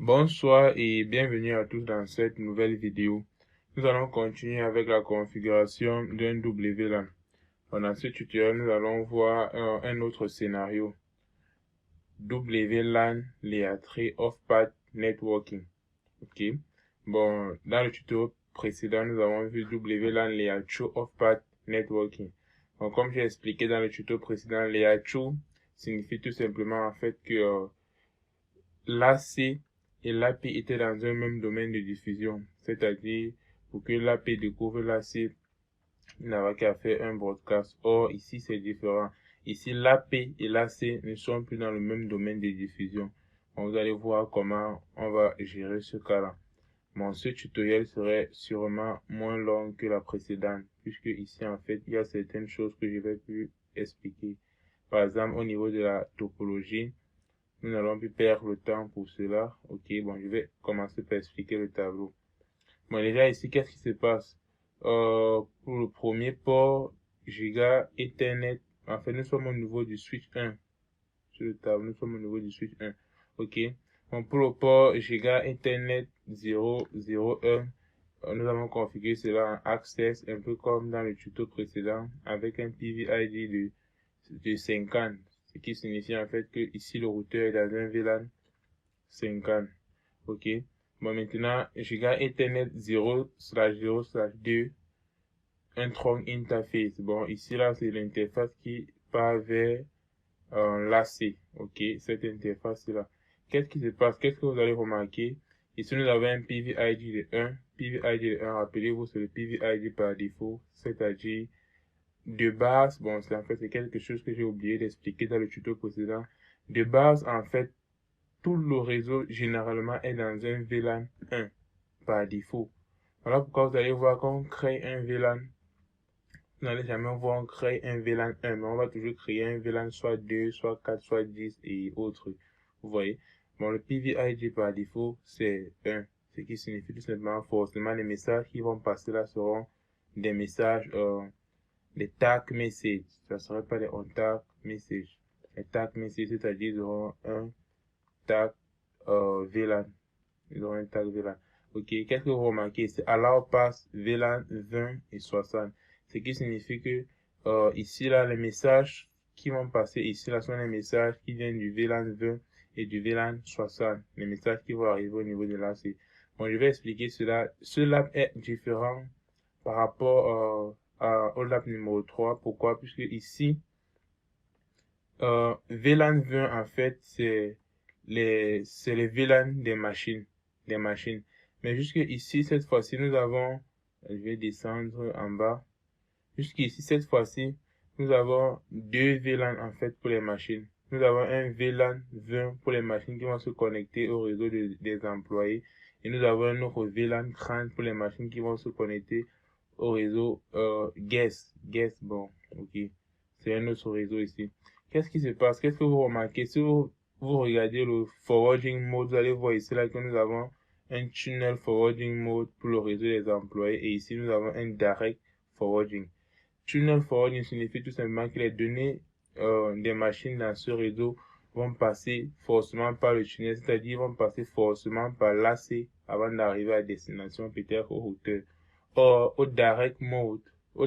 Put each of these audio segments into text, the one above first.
Bonsoir et bienvenue à tous dans cette nouvelle vidéo. Nous allons continuer avec la configuration d'un WLAN. Dans ce tutoriel, nous allons voir un autre scénario. WLAN Layer 3 Off-Path Networking. Ok. Bon, dans le tuto précédent, nous avons vu WLAN Layer 2 Off-Path Networking. Donc, comme j'ai expliqué dans le tuto précédent, Layer 2 signifie tout simplement en fait que l'AC et l'AP étaient dans un même domaine de diffusion. C'est-à-dire, pour que l'AP découvre l'AC, il n'avait qu'à faire un broadcast. Or, ici, c'est différent. Ici, l'AP et l'AC ne sont plus dans le même domaine de diffusion. Donc, vous allez voir comment on va gérer ce cas-là. Bon, ce tutoriel serait sûrement moins long que la précédente, puisque ici, en fait, il y a certaines choses que je vais plus expliquer. Par exemple, au niveau de la topologie, nous n'allons plus perdre le temps pour cela. Ok, bon, je vais commencer par expliquer le tableau. Bon, déjà ici, qu'est-ce qui se passe? Pour le premier port, Giga Ethernet, en fait, nous sommes au niveau du switch 1. Sur le tableau, nous sommes au niveau du switch 1. Ok, bon, pour le port Giga Ethernet 001, nous avons configuré cela en Access, un peu comme dans le tuto précédent, avec un PVID de 50. Ce qui signifie en fait que ici le routeur est dans un VLAN 50. Ok. Bon, maintenant, Giga Ethernet 0/0/2, un trunk interface. Bon, ici là, c'est l'interface qui part vers l'AC. Ok, cette interface là. Qu'est-ce qui se passe? Qu'est-ce que vous allez remarquer? Ici, nous avons un PVID de 1. PVID de 1, rappelez-vous, c'est le PVID par défaut, c'est-à-dire de base, bon, c'est en fait c'est quelque chose que j'ai oublié d'expliquer dans le tuto précédent. De base, en fait, tout le réseau généralement est dans un VLAN 1 par défaut. Voilà pourquoi vous allez voir qu'on crée un VLAN. Vous n'allez jamais voir on crée un VLAN 1, mais on va toujours créer un VLAN soit 2, soit 4, soit 10 et autres. Vous voyez? Bon, le PVID par défaut, c'est 1. Ce qui signifie tout simplement forcément les messages qui vont passer là seront des messages les tag messages, ça ne serait pas les on tag messages. Les tag messages, c'est-à-dire ils auront un tag VLAN. Ils auront un tag VLAN. Ok, qu'est-ce que vous remarquez? C'est allow pass VLAN 20 et 60. Ce qui signifie que ici là, les messages qui vont passer ici là sont les messages qui viennent du VLAN 20 et du VLAN 60. Les messages qui vont arriver au niveau de l'AC. Bon, je vais expliquer cela. Cela est différent par rapport au lab numéro 3. Pourquoi? Puisque ici, VLAN 20, en fait, c'est les VLAN des machines. Mais jusque ici, cette fois-ci, nous avons, je vais descendre en bas. Jusqu'ici, cette fois-ci, nous avons deux VLAN, en fait, pour les machines. Nous avons un VLAN 20 pour les machines qui vont se connecter au réseau des employés. Et nous avons un autre VLAN 30 pour les machines qui vont se connecter au réseau guest, bon, ok, c'est un autre réseau ici. Qu'est-ce qui se passe? Qu'est-ce que vous remarquez? Si vous regardez le forwarding mode, vous allez voir ici là que nous avons un tunnel forwarding mode pour le réseau des employés et ici nous avons un direct forwarding. Tunnel forwarding signifie tout simplement que les données des machines dans ce réseau vont passer forcément par le tunnel, c'est-à-dire vont passer forcément par l'AC avant d'arriver à destination, peut-être au routeur. Or, au direct mode, au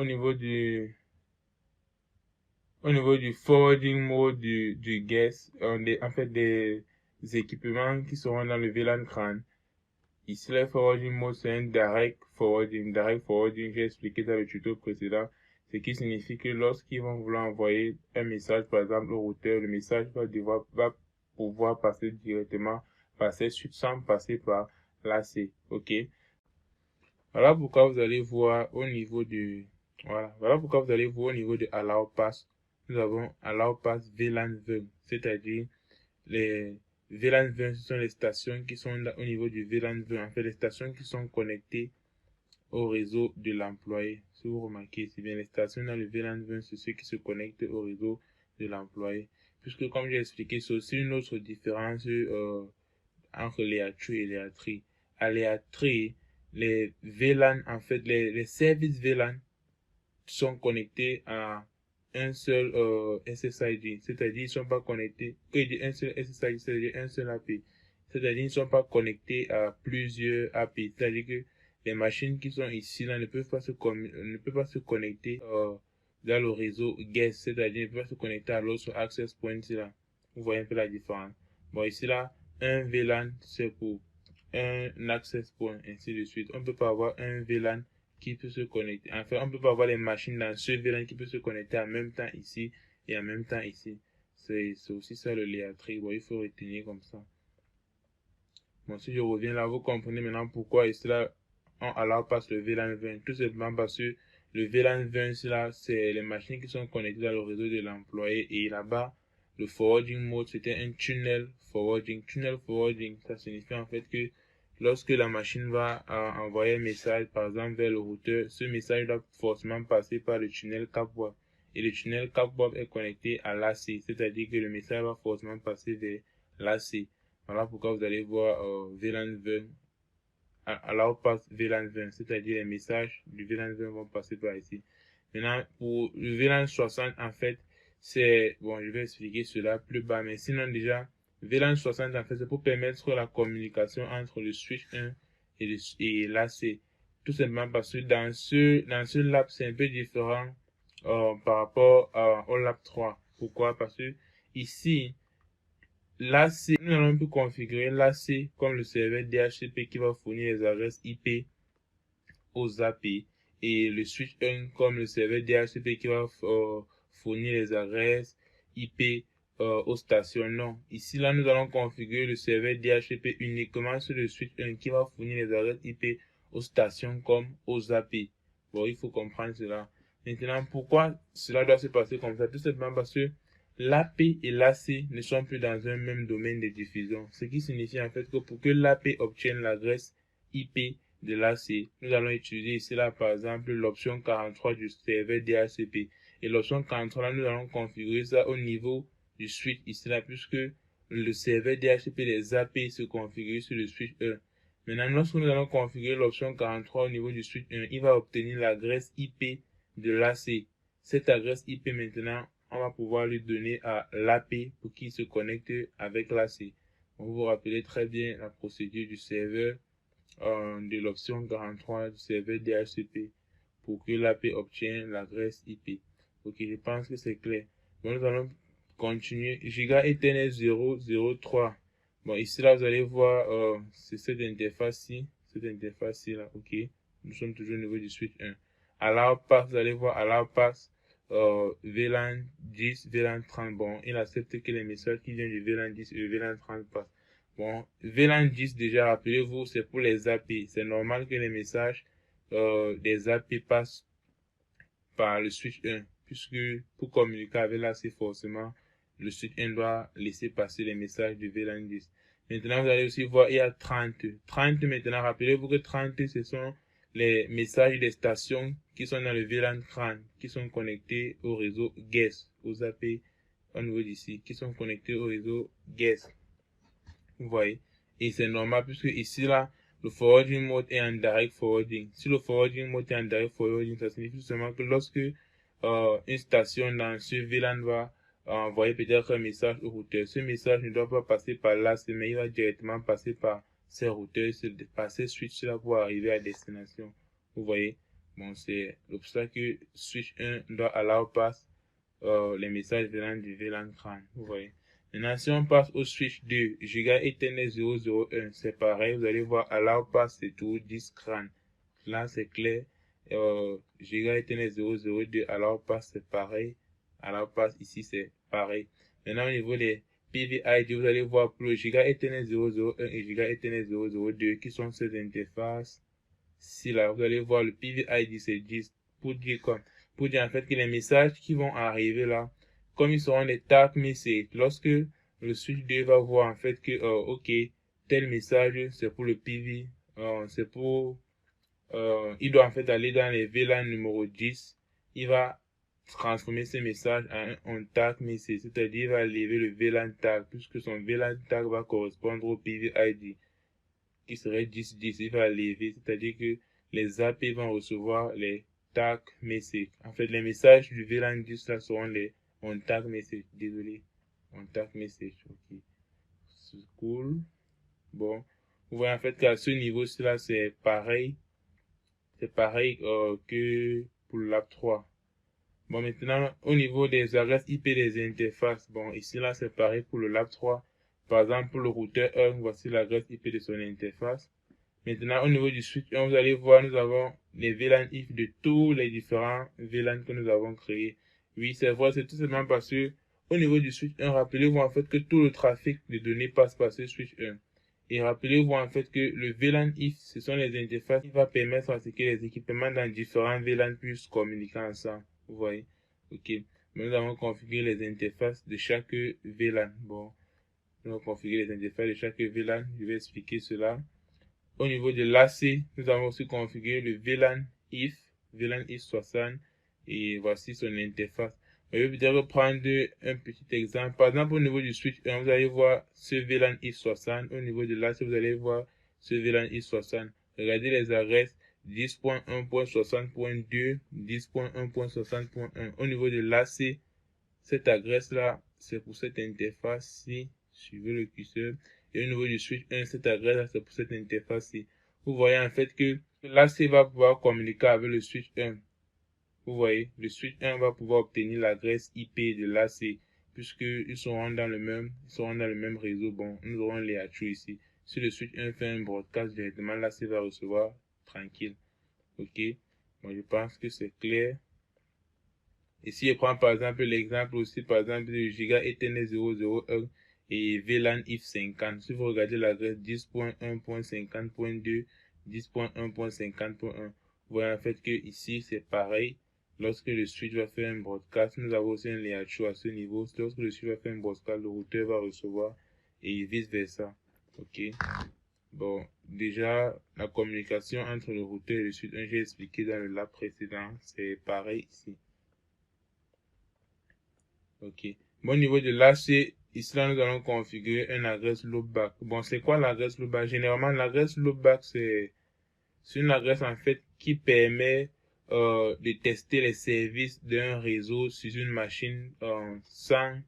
niveau du forwarding mode du guest, en fait des équipements qui seront dans le VLAN CRAN. Ici, le forwarding mode, c'est un direct forwarding. Direct forwarding, j'ai expliqué dans le tuto précédent, ce qui signifie que lorsqu'ils vont vouloir envoyer un message, par exemple, au routeur, le message va pouvoir passer directement, sans passer par l'AC. Ok? Voilà pourquoi vous allez voir au niveau de, voilà pourquoi vous allez voir au niveau de allow pass, nous avons allow pass VLAN 20, c'est-à-dire les VLAN 20, ce sont les stations qui sont là, au niveau du VLAN 20, en fait, les stations qui sont connectées au réseau de l'employé. Si vous remarquez, c'est bien les stations dans le VLAN 20, c'est ceux qui se connectent au réseau de l'employé. Puisque, comme j'ai expliqué, c'est aussi une autre différence entre Layer 2 et Layer 3. À Layer 3, les VLAN, en fait, les services VLAN sont connectés à un seul SSID, c'est-à-dire ils ne sont pas connectés, que je dis un seul SSID, c'est-à-dire un seul API, c'est-à-dire ils ne sont pas connectés à plusieurs API, c'est-à-dire que les machines qui sont ici là ne peuvent pas se connecter dans le réseau guest, c'est-à-dire ne peuvent pas se connecter à l'autre access point là. Vous voyez un peu la différence. Bon, ici là, un VLAN c'est pour un access point, ainsi de suite. On ne peut pas avoir un VLAN qui peut se connecter. Enfin, on ne peut pas avoir les machines dans ce VLAN qui peut se connecter en même temps ici et en même temps ici. C'est aussi ça le layer tree. Bon, il faut retenir comme ça. Bon, si je reviens là, vous comprenez maintenant pourquoi ici là, on allow passe le VLAN 20. Tout simplement parce que le VLAN 20, là, c'est les machines qui sont connectées dans le réseau de l'employé. Et là-bas, le forwarding mode, c'était un tunnel forwarding. Tunnel forwarding, ça signifie en fait que lorsque la machine va envoyer un message, par exemple, vers le routeur, ce message doit forcément passer par le tunnel CAPWAP. Et le tunnel CAPWAP est connecté à l'AC, c'est-à-dire que le message va forcément passer vers l'AC. Voilà pourquoi vous allez voir VLAN 20, allow pass VLAN 20, c'est-à-dire les messages du VLAN 20 vont passer par ici. Maintenant, pour le VLAN 60, en fait, c'est, bon, je vais expliquer cela plus bas, mais sinon déjà, VLAN 60, en fait, c'est pour permettre la communication entre le switch 1 et l'AC. Tout simplement parce que dans ce lab, c'est un peu différent par rapport au lab 3. Pourquoi? Parce que ici, l'AC, nous allons pu configurer l'AC comme le serveur DHCP qui va fournir les adresses IP aux API et le switch 1 comme le serveur DHCP qui va fournir les adresses IP aux stations. Non, ici là nous allons configurer le serveur DHCP uniquement sur le switch 1 qui va fournir les adresses IP aux stations comme aux API. Bon, il faut comprendre cela. Maintenant, pourquoi cela doit se passer comme ça? Tout simplement parce que l'AP et l'AC ne sont plus dans un même domaine de diffusion. Ce qui signifie en fait que pour que l'AP obtienne l'adresse IP de l'AC, nous allons utiliser ici là par exemple l'option 43 du serveur DHCP. Et l'option 43 là, nous allons configurer ça au niveau du switch ici là, puisque le serveur DHCP des AP se configure sur le switch 1. Maintenant, lorsque nous allons configurer l'option 43 au niveau du switch 1, il va obtenir l'adresse IP de l'AC. Cette adresse IP maintenant, on va pouvoir lui donner à l'AP pour qu'il se connecte avec l'AC. Vous vous rappelez très bien la procédure du serveur de l'option 43 du serveur DHCP pour que l'AP obtienne l'adresse IP. Ok, je pense que c'est clair. Bon, nous allons continuer. Giga Ethernet 003. Bon, ici là, vous allez voir, c'est cette interface-ci. Cette interface-ci là, ok. Nous sommes toujours au niveau du switch 1. Allow pass, vous allez voir allow pass. VLAN 10, VLAN 30. Bon, il accepte que les messages qui viennent du VLAN 10 et du VLAN 30 passent. Bon, VLAN 10 déjà, rappelez-vous, c'est pour les API. C'est normal que les messages des API passent par le switch 1, puisque pour communiquer avec l'AC, forcément, le switch 1 doit laisser passer les messages du VLAN 10. Maintenant, vous allez aussi voir, il y a 30. 30 maintenant, rappelez-vous que 30, ce sont les messages des stations qui sont dans le VLAN 30, qui sont connectés au réseau guest, aux API au niveau d'ici, qui sont connectés au réseau guest. Vous voyez? Et c'est normal puisque ici, là, le forwarding mode est en direct forwarding. Si le forwarding mode est en direct forwarding, ça signifie seulement que lorsque une station dans ce VLAN va envoyer peut-être un message au routeur, ce message ne doit pas passer par là, mais il va directement passer par ces routeurs, par ces switches là pour arriver à destination. Vous voyez? Bon, c'est pour ça que switch 1 doit allow pass les messages venant du VLAN CRAN. Vous voyez? Maintenant, si on passe au switch 2, Giga Ethernet 001, c'est pareil, vous allez voir, allow pass, c'est tout 10 CRAN. Là, c'est clair. Giga Ethernet 002, allow pass, c'est pareil. Allow pass, ici, c'est pareil. Maintenant, au niveau des PVID, vous allez voir pour le Giga Ethernet 001 et Giga Ethernet 002, qui sont ces interfaces. Si là, vous allez voir le PVID, c'est 10, pour dire en fait que les messages qui vont arriver là, comme ils seront des tag messages, lorsque le switch 2 va voir en fait que, ok, tel message, c'est pour le PV, c'est pour, il doit en fait aller dans les VLAN numéro 10, il va transformer ce message en tag message, c'est-à-dire il va lever le VLAN tag, puisque son VLAN tag va correspondre au PVID, qui serait 10-10, il va lever, c'est-à-dire que les AP vont recevoir les tag message. En fait, les messages du VLAN 10 là seront les on tag message. Désolé, on tag message. Ok, c'est cool. Bon, vous voyez en fait qu'à ce niveau-ci là, c'est pareil que pour l'app 3. Bon, maintenant, au niveau des adresses IP des interfaces, bon, ici là, c'est pareil pour le lab 3. Par exemple, pour le routeur 1, voici l'adresse IP de son interface. Maintenant, au niveau du switch 1, vous allez voir, nous avons les VLAN if de tous les différents VLAN que nous avons créés. Oui, c'est vrai, c'est tout simplement parce que, au niveau du switch 1, rappelez-vous en fait que tout le trafic de données passe par ce switch 1. Et rappelez-vous en fait que le VLAN if, ce sont les interfaces qui vont permettre à ce que les équipements dans différents VLAN puissent communiquer ensemble. Vous voyez? Ok. Nous avons configuré les interfaces de chaque VLAN. Bon, nous avons configuré les interfaces de chaque VLAN. Je vais expliquer cela. Au niveau de l'AC, nous avons aussi configuré le VLAN if 60. Et voici son interface. Je vais peut-être prendre un petit exemple. Par exemple, au niveau du switch 1, vous allez voir ce VLAN if 60. Au niveau de l'AC, vous allez voir ce VLAN if 60. Regardez les adresses 10.1.60.2, 10.1.60.1. Au niveau de l'AC, cette adresse-là, c'est pour cette interface-ci. Suivez le curseur. Et au niveau du switch 1, cette adresse-là, c'est pour cette interface-ci. Vous voyez en fait que l'AC va pouvoir communiquer avec le switch 1. Vous voyez, le switch 1 va pouvoir obtenir l'adresse IP de l'AC, puisqu'ils seront dans le même réseau. Bon, nous aurons les atouts ici. Si le switch 1 fait un broadcast directement, l'AC va recevoir tranquille. Ok, bon, je pense que c'est clair. Ici, je prends par exemple l'exemple aussi, par exemple, de Giga Ethernet 001 et VLAN if 50. Si vous regardez l'adresse 10.1.50.2, 10.1.50.1, vous voyez en fait que ici, c'est pareil. Lorsque le switch va faire un broadcast, nous avons aussi un layer show à ce niveau. Lorsque le switch va faire un broadcast, le routeur va recevoir et vice versa. Ok. Bon, déjà, la communication entre le routeur et le switch, j'ai expliqué dans le lab précédent, c'est pareil ici. Ok. Bon, au niveau de l'AC, ici là, nous allons configurer une adresse loopback. Bon, c'est quoi l'adresse loopback? Généralement, l'adresse loopback, c'est une adresse en fait qui permet de tester les services d'un réseau sur une machine sans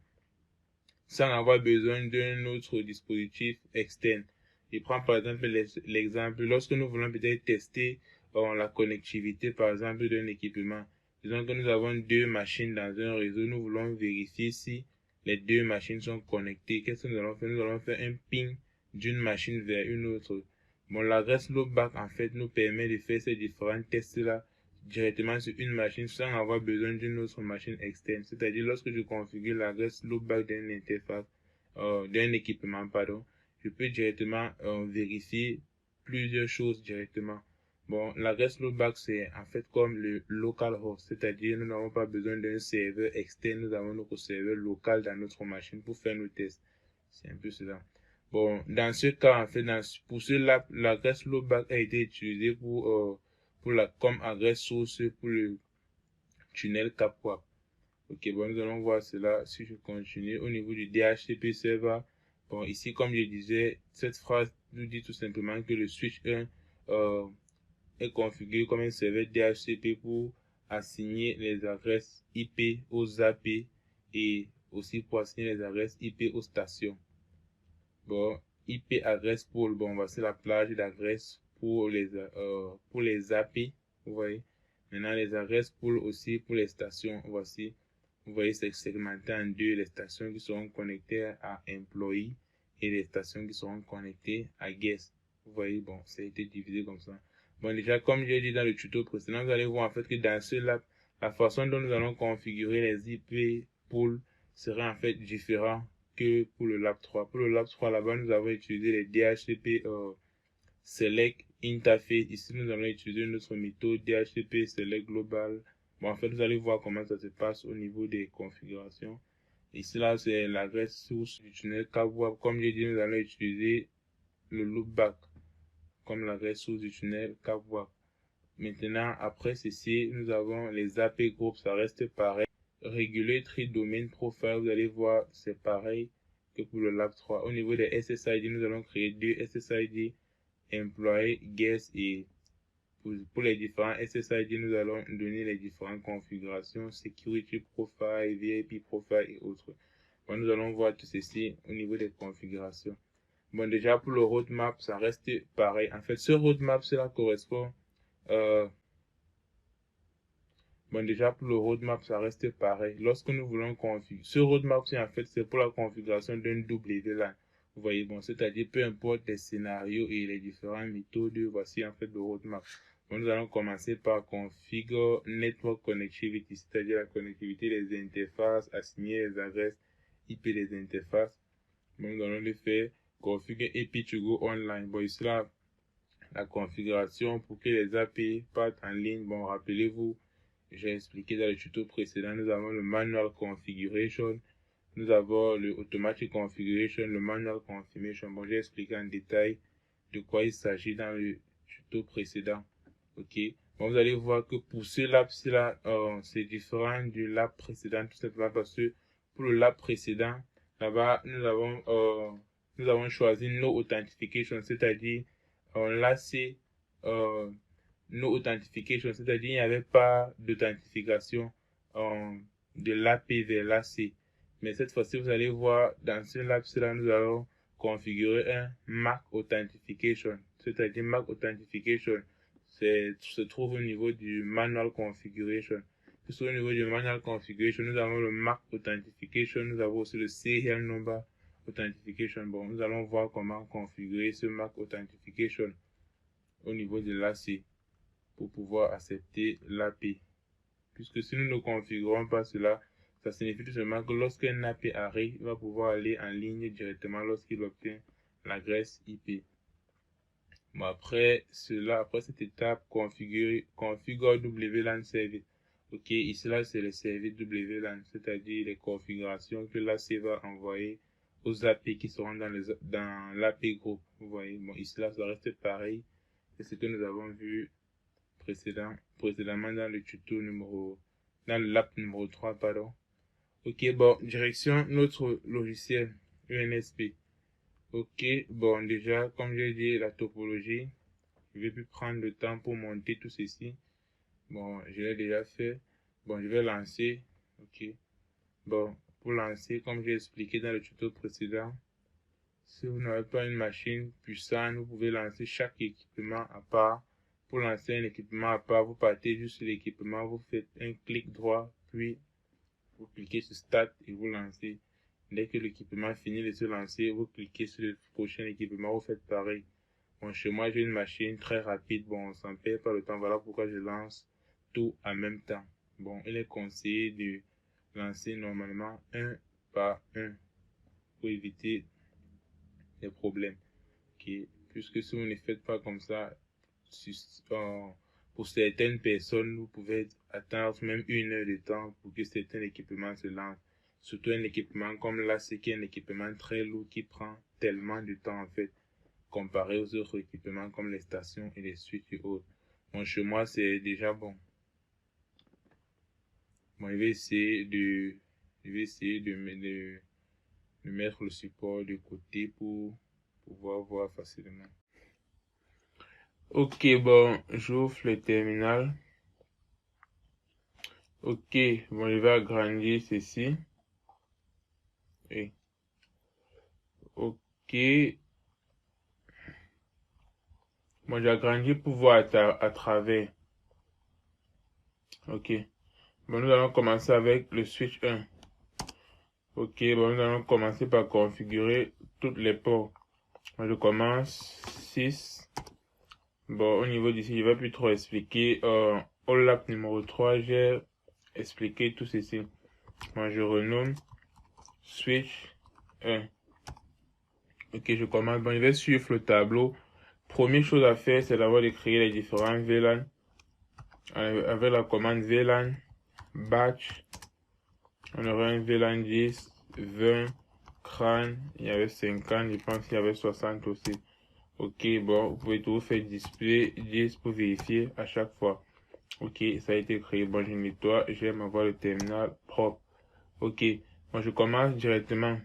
avoir besoin d'un autre dispositif externe. Je prends par exemple l'exemple, lorsque nous voulons peut-être tester la connectivité par exemple d'un équipement. Disons que nous avons deux machines dans un réseau, nous voulons vérifier si les deux machines sont connectées. Qu'est-ce que nous allons faire? Nous allons faire un ping d'une machine vers une autre. Bon, l'adresse loopback en fait nous permet de faire ces différents tests-là directement sur une machine sans avoir besoin d'une autre machine externe. C'est-à-dire lorsque je configure l'adresse loopback d'une interface, d'un équipement, pardon, je peux directement vérifier plusieurs choses directement. Bon, l'adresse loopback c'est en fait comme le localhost, c'est-à-dire nous n'avons pas besoin d'un serveur externe, nous avons notre serveur local dans notre machine pour faire nos tests. C'est un peu cela. Bon, dans ce cas, en fait, pour cela, l'adresse loopback a été utilisée comme adresse source pour le tunnel CapWap. Ok, bon, nous allons voir cela si je continue. Au niveau du DHCP server, bon, ici, comme je disais, cette phrase nous dit tout simplement que le switch 1 est configuré comme un serveur DHCP pour assigner les adresses IP aux AP et aussi pour assigner les adresses IP aux stations. Bon, IP adresse pool, bon, voici la plage d'adresses pour les AP, vous voyez. Maintenant, les adresses pool aussi pour les stations, voici. Vous voyez, c'est segmenté en deux, les stations qui seront connectées à employee et les stations qui seront connectées à guest. Vous voyez, bon, ça a été divisé comme ça. Bon, déjà, comme j'ai dit dans le tuto précédent, vous allez voir en fait que dans ce lab, la façon dont nous allons configurer les IP pool sera en fait différente que pour le lab 3. Pour le lab 3, là-bas, nous avons utilisé les DHCP select interface. Ici, nous allons utiliser notre méthode DHCP select global. Bon, en fait, vous allez voir comment ça se passe au niveau des configurations. Ici, là, c'est l'adresse source du tunnel CapWap. Comme j'ai dit, nous allons utiliser le loopback comme l'adresse source du tunnel CapWap. Maintenant, après ceci, nous avons les AP groupes. Ça reste pareil. Regulatory Domain Profile, vous allez voir, c'est pareil que pour le lab 3. Au niveau des SSID, nous allons créer deux SSID, Employee, Guest et pour les différents SSID, nous allons donner les différentes configurations, Security Profile, VIP Profile et autres. Bon, nous allons voir tout ceci au niveau des configurations. Bon, déjà pour le roadmap, ça reste pareil. En fait, ce roadmap, cela correspond. Bon, déjà pour le roadmap, ça reste pareil. Lorsque nous voulons configurer, ce roadmap, en fait, c'est pour la configuration d'un WLAN. Vous voyez, bon, c'est-à-dire peu importe les scénarios et les différentes méthodes, voici en fait le roadmap. Bon, nous allons commencer par configure network connectivity, c'est-à-dire la connectivité des interfaces, assigner les adresses IP des interfaces. Bon, nous allons le faire configure AP to go online. Bon, ici là, la configuration pour que les API partent en ligne. Bon, rappelez-vous, j'ai expliqué dans le tuto précédent, nous avons le manual configuration, nous avons le automatic configuration, le manual confirmation. Bon, j'ai expliqué en détail de quoi il s'agit dans le tuto précédent. Ok. Bon, vous allez voir que pour ce lab-ci là, c'est différent du lab précédent, tout simplement parce que pour le lab précédent, là-bas, nous avons choisi no authentification, c'est-à-dire, là, c'est, no authentification, c'est-à-dire il n'y avait pas d'authentification de l'AP vers l'AC. Mais cette fois-ci, vous allez voir, dans ce lab-là, nous allons configurer un MAC Authentification. C'est-à-dire MAC Authentification se trouve au niveau du Manual Configuration. Puis au niveau du Manual Configuration, nous avons le MAC Authentification. Nous avons aussi le Serial Number Authentification. Bon, nous allons voir comment configurer ce MAC Authentification au niveau de l'AC pour pouvoir accepter l'AP. Puisque si nous ne configurons pas cela, ça signifie tout simplement que lorsqu'un AP arrive, il va pouvoir aller en ligne directement lorsqu'il obtient l'adresse IP. Bon, après cette étape, configure WLAN service. Ok, ici là, c'est le service WLAN, c'est-à-dire les configurations que l'AC va envoyer aux AP qui seront dans l'AP groupe. Vous voyez, bon, ici là, ça reste pareil. C'est ce que nous avons vu précédemment dans le tuto dans le lab numéro 3, pardon. Ok, bon, direction notre logiciel UNSP. Ok, bon, déjà, comme j'ai dit, la topologie, je vais plus prendre le temps pour monter tout ceci. Bon, je l'ai déjà fait. Bon, je vais lancer. Ok, bon, pour lancer, comme j'ai expliqué dans le tuto précédent, si vous n'avez pas une machine puissante, vous pouvez lancer chaque équipement à part. Pour lancer un équipement à part, vous partez juste sur l'équipement, vous faites un clic droit, puis vous cliquez sur Start et vous lancez. Dès que l'équipement finit de se lancer, vous cliquez sur le prochain équipement, vous faites pareil. Bon, chez moi, j'ai une machine très rapide, bon, on s'en perd pas le temps, voilà pourquoi je lance tout en même temps. Bon, il est conseillé de lancer normalement un par un pour éviter les problèmes. Okay. Puisque si vous ne faites pas comme ça, pour certaines personnes, vous pouvez attendre même 1 heure de temps pour que certains équipements se lancent. Surtout un équipement comme là, c'est qui est un équipement très lourd qui prend tellement de temps en fait, comparé aux autres équipements comme les stations et les switches et autres. Bon, chez moi, c'est déjà bon. Bon, je vais essayer de mettre le support de côté pour pouvoir voir facilement. Ok, bon, j'ouvre le terminal. Ok, bon, je vais agrandir ceci. Et ok. Bon, j'ai agrandi pour voir à travers. Ok. Bon, nous allons commencer avec le switch 1. Ok, bon, nous allons commencer par configurer toutes les ports. Bon, je commence 6. Bon, au niveau d'ici, je ne vais plus trop expliquer. Au lab numéro 3, j'ai expliqué tout ceci. Bon, je renomme switch 1. Ok, je commence. Bon, je vais suivre le tableau. Première chose à faire, c'est d'abord de créer les différents VLAN. Avec la commande VLAN batch, on aura un VLAN 10, 20, CRAN, il y avait 50, je pense qu'il y avait 60 aussi. Ok, bon, vous pouvez tout faire display 10 pour vérifier à chaque fois. Ok, ça a été créé. Bon, je nettoie, j'aime avoir le terminal propre. Ok, bon, je commence directement.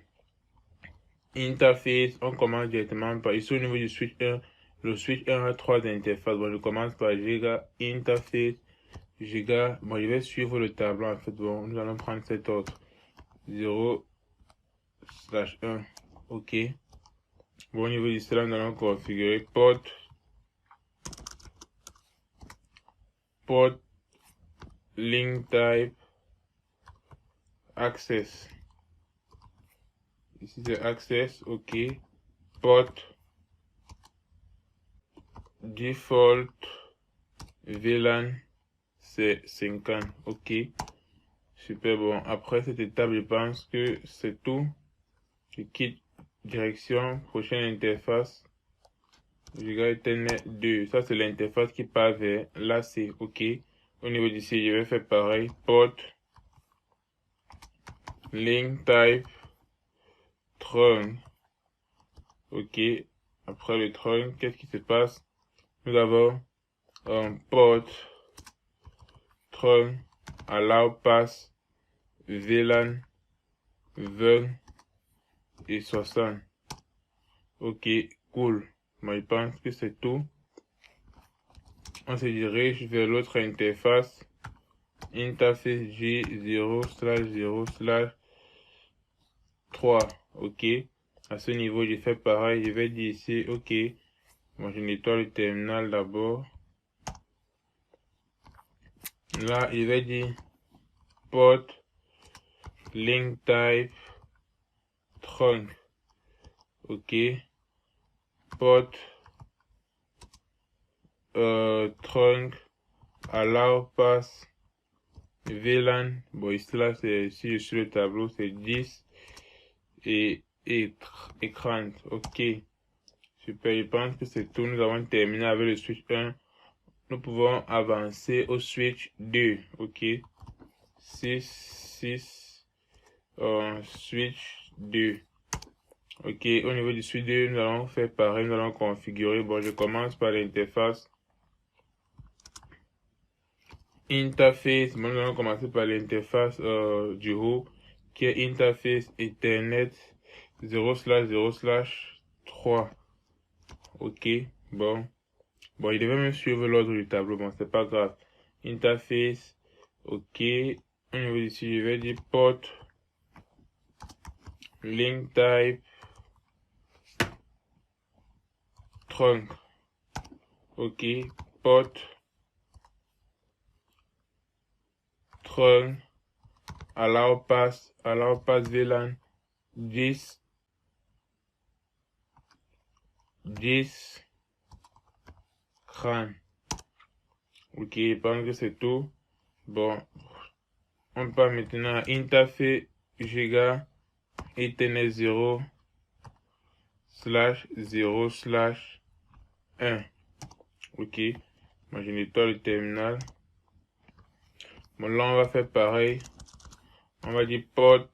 Interface, on commence directement par ici au niveau du switch 1, Le switch 1 a 3 interfaces. Bon, je commence par Giga Interface. Giga, bon, je vais suivre le tableau en fait. Bon, nous allons prendre cet ordre 0/1. Ok. Bon, au niveau du cela, nous allons configurer port link type access. Ici c'est access, ok. Port default VLAN c'est 50, ok. Super, bon, après cette étape, je pense que c'est tout. Je quitte direction, prochaine interface. Giga Ethernet 2, ça c'est l'interface qui part vers l'AC, ok. Au niveau d'ici, je vais faire pareil. Port link type trunk, ok. Après le trunk, qu'est-ce qui se passe? Nous avons un port trunk allow pass VLAN 20 et 60. Ok, cool. Moi, je pense que c'est tout. On se dirige vers l'autre interface. Interface G0/0/3. Ok. À ce niveau, je fais pareil. Je vais dire ici, ok. Moi, je nettoie le terminal d'abord. Là, je vais dire port link type trunk. Ok. Port trunk allow pass VLAN. Bon, ici là, c'est si sur le tableau, c'est 10 et 30. Ok. Super, je pense que c'est tout. Nous avons terminé avec le switch 1. Nous pouvons avancer au switch 2. Ok. 6 switch 2. Ok, au niveau du switch 2, nous allons faire pareil, nous allons configurer. Bon, je commence par l'interface interface. Bon, nous allons commencer par l'interface du haut qui est interface Ethernet 0/0/3. Ok, bon, il devait même suivre l'ordre du tableau. Bon, c'est pas grave. Interface, ok. Au niveau d'ici, je vais dire port link type trunk. Ok, port trunk allow pass VLAN 10 CRAN. Ok, je pense que c'est tout. Bon, on part maintenant à interface Giga Ethernet 0/0/1. Ok, moi je nettoie le terminal. Bon, là on va faire pareil. On va dire port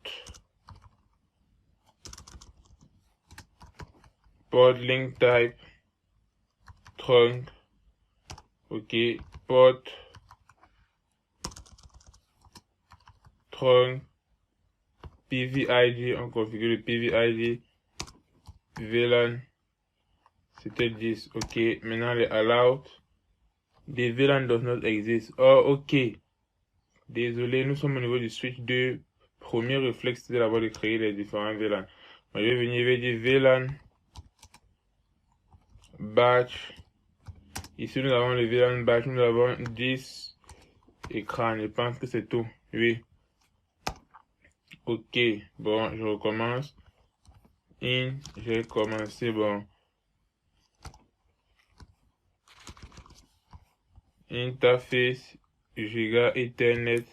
link type trunk. Ok, port trunk PVID, on configure le PVID VLAN, c'était 10. Ok, maintenant les allowed. The VLAN does not exist. Oh, ok. Désolé, nous sommes au niveau du switch 2. Premier réflexe, c'est d'abord de créer les différents VLAN. Moi, je vais venir, je vais dire VLAN batch. Ici, nous avons le VLAN batch, nous avons 10 écrans. Je pense que c'est tout. Oui. Ok, bon, je recommence. J'ai commencé, bon. Interface Giga Ethernet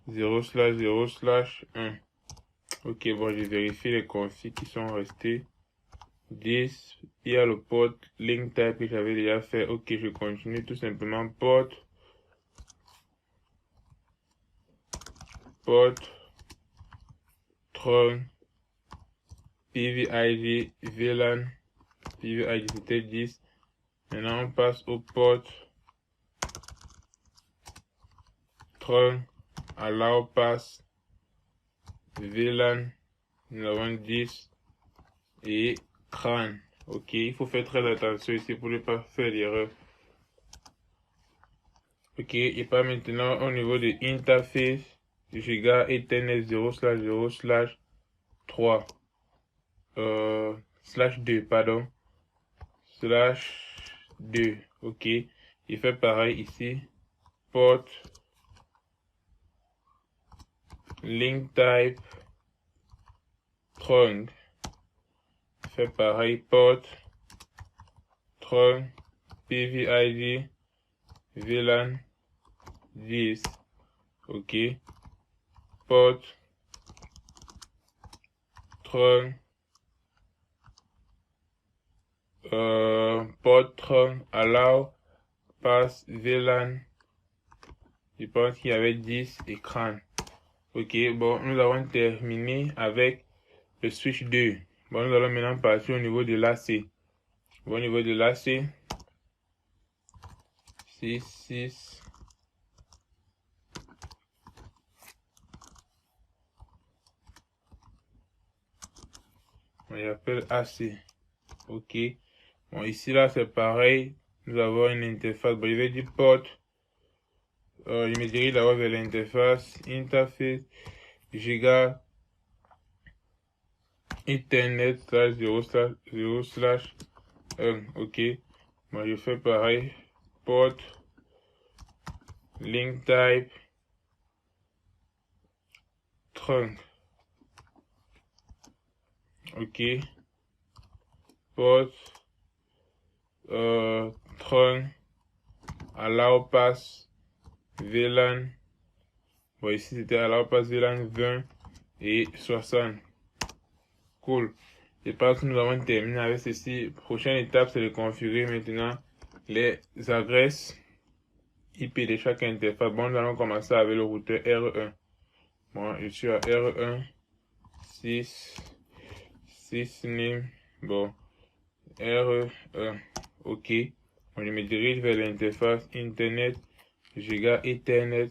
0/0/1. Ok, bon, je vérifie les configs qui sont restés. 10, il y a le port link type que j'avais déjà fait. Ok, je continue tout simplement. Port trunk PVID VLAN. PVID c'était 10. Maintenant on passe au port trunk allow pass VLAN. Nous avons 10 et CRAN. Ok, il faut faire très attention ici pour ne pas faire l'erreur. Ok, et pas maintenant au niveau de interface, giga Ethernet 0/0/3 /2, pardon, /2. Ok, il fait pareil ici. Port link type trunk, fait pareil. Port trunk PVID VLAN 10. Ok, port trunk port trunk allow pass VLAN. Je pense qu'il y avait 10 écrans. Ok, bon, nous avons terminé avec le switch 2. Bon, nous allons maintenant passer au niveau de l'AC. Bon, au niveau de l'AC, 6. On l'appelle AC. Ok. Bon, ici, là, c'est pareil. Nous avons une interface. Bon, je vais dire port. Je me dirige d'abord vers l'interface. Interface. Giga. Ethernet /0/0/1. Ok. Bon, je fais pareil. Port. Link type. Trunk. Ok. Port. Trunk. Allow pass. VLAN. Bon, ici c'était allow pass VLAN 20 et 60. Cool. Je pense que nous avons terminé avec ceci. Prochaine étape, c'est de configurer maintenant les adresses IP de chaque interface. Bon, nous allons commencer avec le routeur RE1. Bon, je suis à RE1, 6 name. Bon, RE1. Ok. Bon, je me dirige vers l'interface Internet Giga Ethernet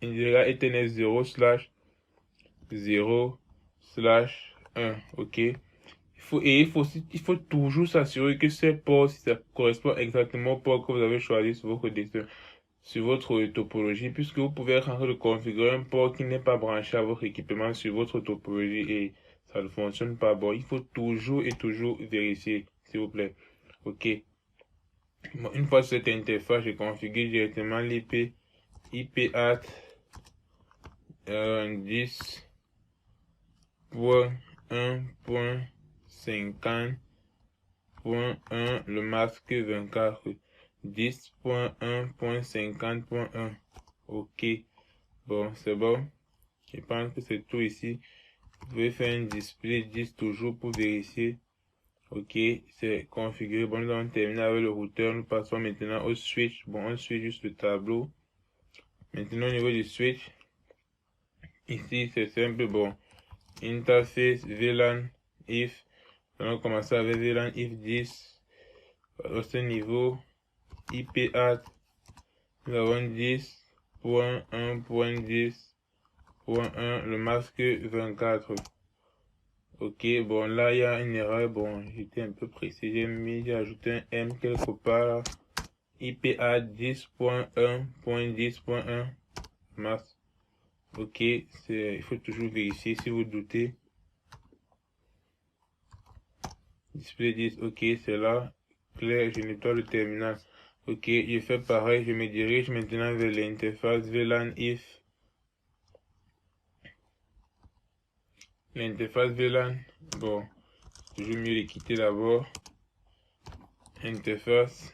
0/0/1. Ok. Il faut toujours s'assurer que ces ports, si ça correspond exactement au port que vous avez choisi sur votre destin, sur votre topologie, puisque vous pouvez être en train de configurer un port qui n'est pas branché à votre équipement sur votre topologie et ça ne fonctionne pas. Bon, il faut toujours et toujours vérifier, s'il vous plaît. Ok. Bon, une fois sur cette interface, je configure directement l'IP at 10.1.50.1, le masque 24. 10.1.50.1. Ok, bon, c'est bon. Je pense que c'est tout ici. Vous pouvez faire un display 10 toujours pour vérifier. Ok, c'est configuré. Bon, nous avons terminé avec le routeur. Nous passons maintenant au switch. Bon, on suit juste le tableau. Maintenant, au niveau du switch, ici, c'est simple. Bon, interface VLAN if. Nous allons commencer avec VLAN if 10. À ce niveau, IP at, nous avons 10.1.10.1, le masque 24. Ok, bon, là, il y a une erreur. Bon, j'étais un peu précis. J'ai ajouté un M quelque part. IP at 10.1.10.1, masque. Ok, il faut toujours vérifier si vous doutez. Display 10, ok, c'est là. Clair, je nettoie le terminal. Ok, je fais pareil, je me dirige maintenant vers l'interface VLAN if. L'interface VLAN, bon, toujours mieux de quitter d'abord. Interface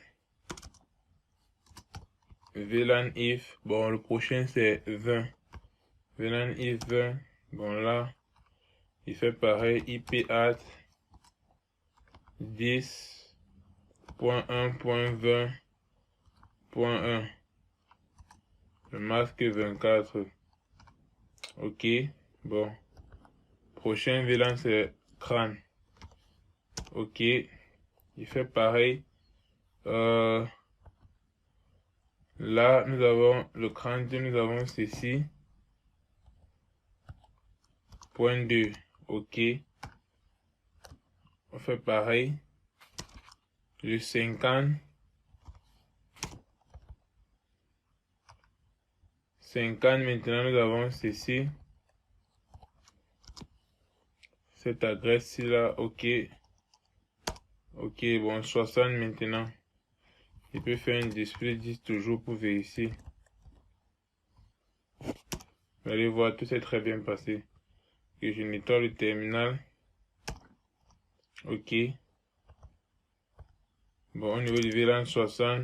VLAN if, bon, le prochain c'est 20. VLAN if 20, bon là, il fait pareil, IP at 10.1.20.1, le masque 24. Ok, bon. Prochain VLAN c'est crâne. Ok, il fait pareil. Là, nous avons le crâne, nous avons ceci. Point 2. Ok. on fait pareil. Le 50. 50, maintenant nous avons ceci. Cette adresse-ci là, ok. Ok, bon, 60 maintenant. Je peux faire un display 10 toujours pour vérifier. Vous allez voir, tout s'est très bien passé. Et je nettoie le terminal. Ok. Bon, au niveau du VLAN 60,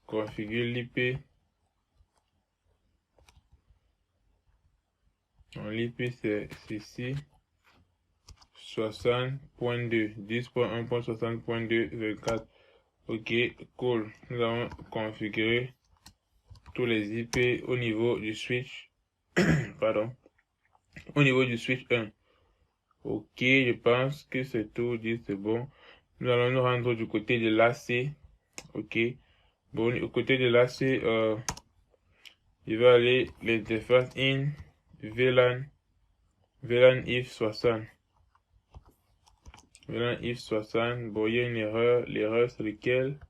configure l'IP. L'IP c'est ici. 60.2, 10.1.60.2, 24. Ok, cool. Nous avons configuré tous les IP au niveau du switch. Pardon. Au niveau du switch 1. Ok, je pense que c'est tout dit, c'est bon. Nous allons nous rendre du côté de l'AC. Ok. Bon, au côté de l'AC, il va aller l'interface in VLAN if 60. VLAN if 60. Bon, il y a une erreur. L'erreur, c'est lequel?